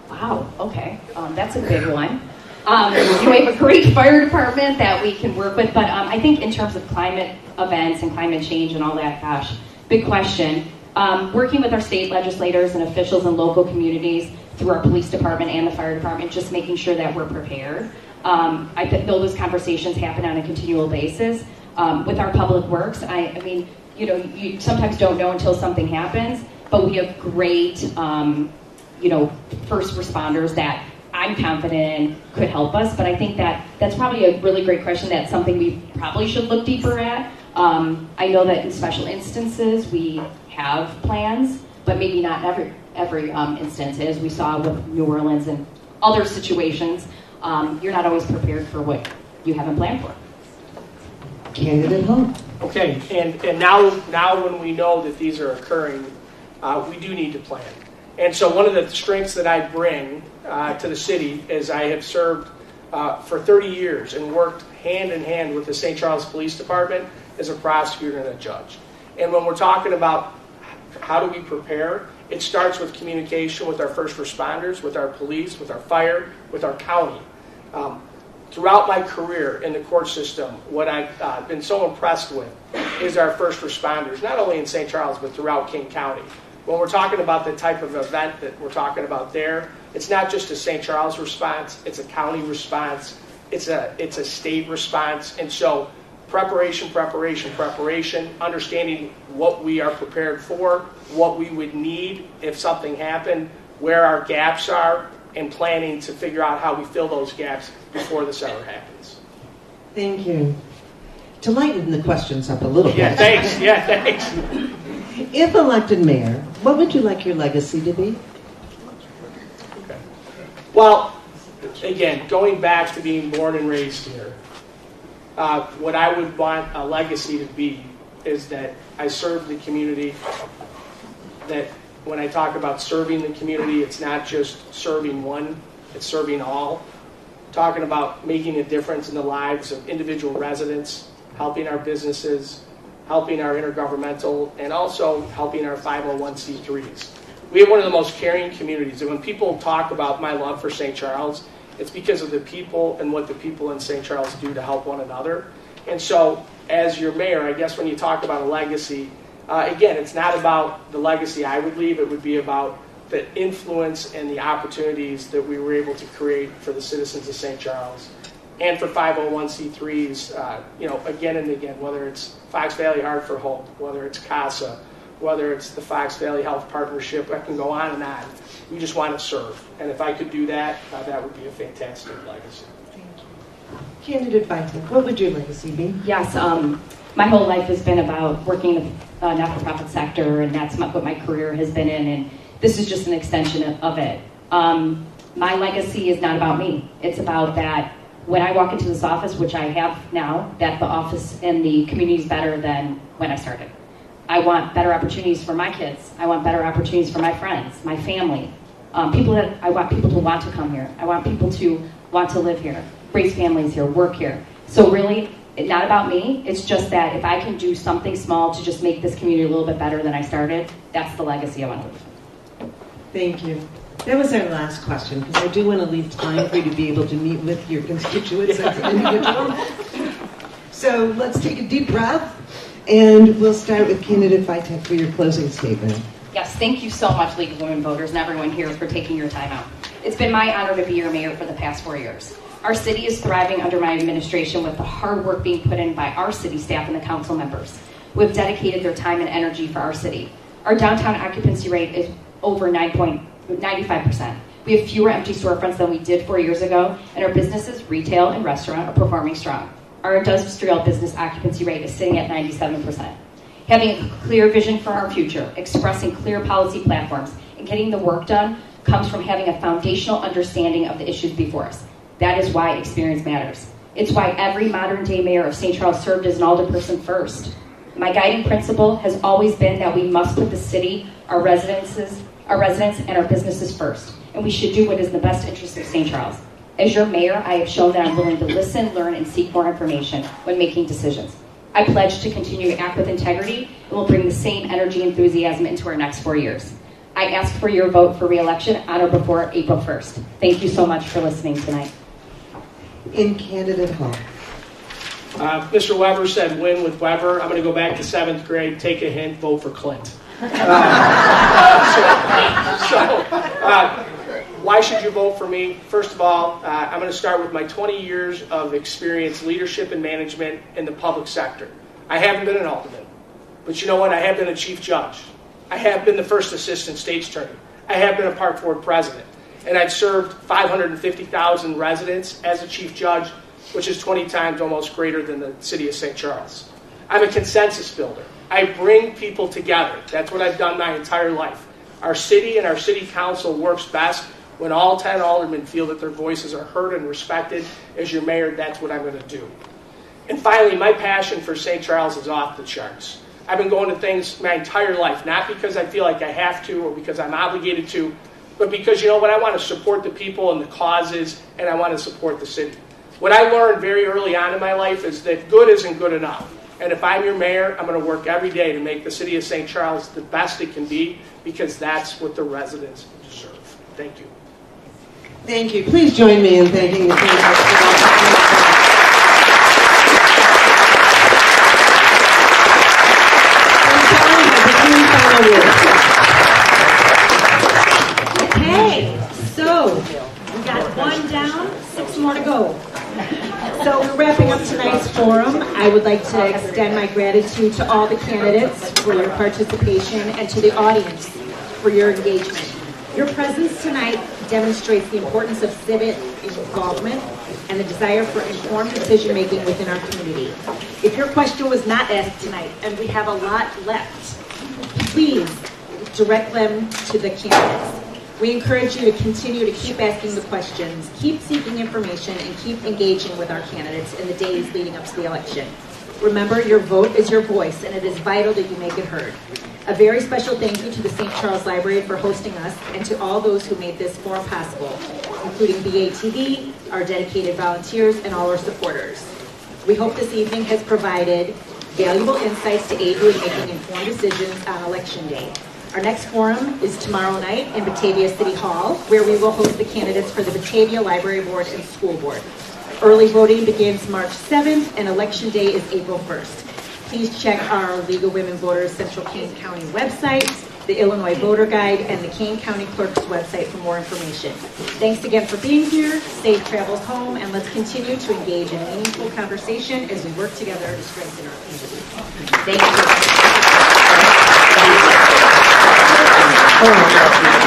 Wow, okay. That's a big one. We have a great fire department that we can work with, but I think in terms of climate events and climate change and all that, gosh, big question. Working with our state legislators and officials in local communities through our police department and the fire department, just making sure that we're prepared. I know those conversations happen on a continual basis. With our public works, I mean, you sometimes don't know until something happens, but we have great, first responders that I'm confident could help us. But I think that's probably a really great question. That's something we probably should look deeper at. I know that in special instances we have plans, but maybe not every instance. As we saw with New Orleans and other situations, you're not always prepared for what you haven't planned for. Candidate Hall. Okay, and now when we know that these are occurring, we do need to plan. And so one of the strengths that I bring to the city is I have served for 30 years and worked hand in hand with the St. Charles Police Department as a prosecutor and a judge. And when we're talking about how do we prepare, it starts with communication with our first responders, with our police, with our fire, with our county. Throughout my career in the court system, what I've been so impressed with is our first responders, not only in St. Charles, but throughout King County. When we're talking about the type of event that we're talking about there, it's not just a St. Charles response, it's a county response, it's a state response. And so preparation, understanding what we are prepared for, what we would need if something happened, where our gaps are, and planning to figure out how we fill those gaps before this ever happens. Thank you. To lighten the questions up a little bit. Yeah, thanks. If elected mayor, what would you like your legacy to be? Okay. Well, again, going back to being born and raised here, what I would want a legacy to be is that I served the community, that when I talk about serving the community, it's not just serving one, it's serving all. Talking about making a difference in the lives of individual residents, helping our businesses, helping our intergovernmental, and also helping our 501c3s. We have one of the most caring communities, and when people talk about my love for St. Charles, it's because of the people and what the people in St. Charles do to help one another. And so, as your mayor, I guess when you talk about a legacy, again, it's not about the legacy I would leave, it would be about the influence and the opportunities that we were able to create for the citizens of St. Charles. and for 501c3s, again and again, whether it's Fox Valley Heart for Hope, whether it's CASA, whether it's the Fox Valley Health Partnership, I can go on and on. We just want to serve. And if I could do that, that would be a fantastic legacy. Candidate Vitek, what would your legacy be? Yes, my whole life has been about working in the not-for-profit sector, and that's what my career has been in, and this is just an extension of it. My legacy is not about me. It's about that when I walk into this office, which I have now, that the office and the community is better than when I started. I want better opportunities for my kids. I want better opportunities for my friends, my family. I want people to want to come here. I want people to want to live here, raise families here, work here. So really, it's not about me. It's just that if I can do something small to just make this community a little bit better than I started, that's the legacy I want to leave. Thank you. That was our last question, because I do want to leave time for you to be able to meet with your constituents as an individual. So let's take a deep breath, and we'll start with candidate Vitek for your closing statement. Yes, thank you so much, League of Women Voters, and everyone here for taking your time out. It's been my honor to be your mayor for the past 4 years. Our city is thriving under my administration with the hard work being put in by our city staff and the council members who have dedicated their time and energy for our city. Our downtown occupancy rate is over 95%. We have fewer empty storefronts than we did 4 years ago, and our businesses, retail and restaurant, are performing strong. Our industrial business occupancy rate is sitting at 97%. Having a clear vision for our future, expressing clear policy platforms, and getting the work done comes from having a foundational understanding of the issues before us. That is why experience matters. It's why every modern-day mayor of St. Charles served as an alderperson first. My guiding principle has always been that we must put the city, our residents, and our businesses first, and we should do what is in the best interest of St. Charles. As your mayor, I have shown that I'm willing to listen, learn, and seek more information when making decisions. I pledge to continue to act with integrity and will bring the same energy and enthusiasm into our next 4 years. I ask for your vote for re-election on or before April 1st. Thank you so much for listening tonight. In candidate Hall. Mr. Weber said win with Weber. I'm going to go back to 7th grade, take a hint, vote for Clint. Why should you vote for me? First of all, I'm going to start with my 20 years of experience, leadership and management in the public sector. I haven't been an alderman, but you know what? I have been a chief judge. I have been the first assistant state's attorney. I have been a park board president. And I've served 550,000 residents as a chief judge, which is 20 times almost greater than the city of St. Charles. I'm a consensus builder. I bring people together. That's what I've done my entire life. Our city and our city council works best when all 10 aldermen feel that their voices are heard and respected. As your mayor, that's what I'm going to do. And finally, my passion for St. Charles is off the charts. I've been going to things my entire life, not because I feel like I have to or because I'm obligated to, but because, you know what, I want to support the people and the causes, and I want to support the city. What I learned very early on in my life is that good isn't good enough. And if I'm your mayor, I'm going to work every day to make the city of St. Charles the best it can be, because that's what the residents deserve. Thank you. Thank you. Please join me in thanking the candidates. Okay, so we got one down, 6 more to go. So we're wrapping up tonight's forum. I would like to extend my gratitude to all the candidates for your participation and to the audience for your engagement. Your presence tonight demonstrates the importance of civic involvement and the desire for informed decision-making within our community. If your question was not asked tonight, and we have a lot left, please direct them to the candidates. We encourage you to continue to keep asking the questions, keep seeking information, and keep engaging with our candidates in the days leading up to the election. Remember, your vote is your voice, and it is vital that you make it heard. A very special thank you to the St. Charles Library for hosting us, and to all those who made this forum possible, including BATV, our dedicated volunteers, and all our supporters. We hope this evening has provided valuable insights to aid you in making informed decisions on Election Day. Our next forum is tomorrow night in Batavia City Hall, where we will host the candidates for the Batavia Library Board and School Board. Early voting begins March 7th, and Election Day is April 1st. Please check our League of Women Voters Central Kane County website the Illinois Voter Guide, and the Kane County Clerk's website for more information. Thanks again for being here. Safe travels home, and let's continue to engage in meaningful conversation as we work together to strengthen our community. Thank you.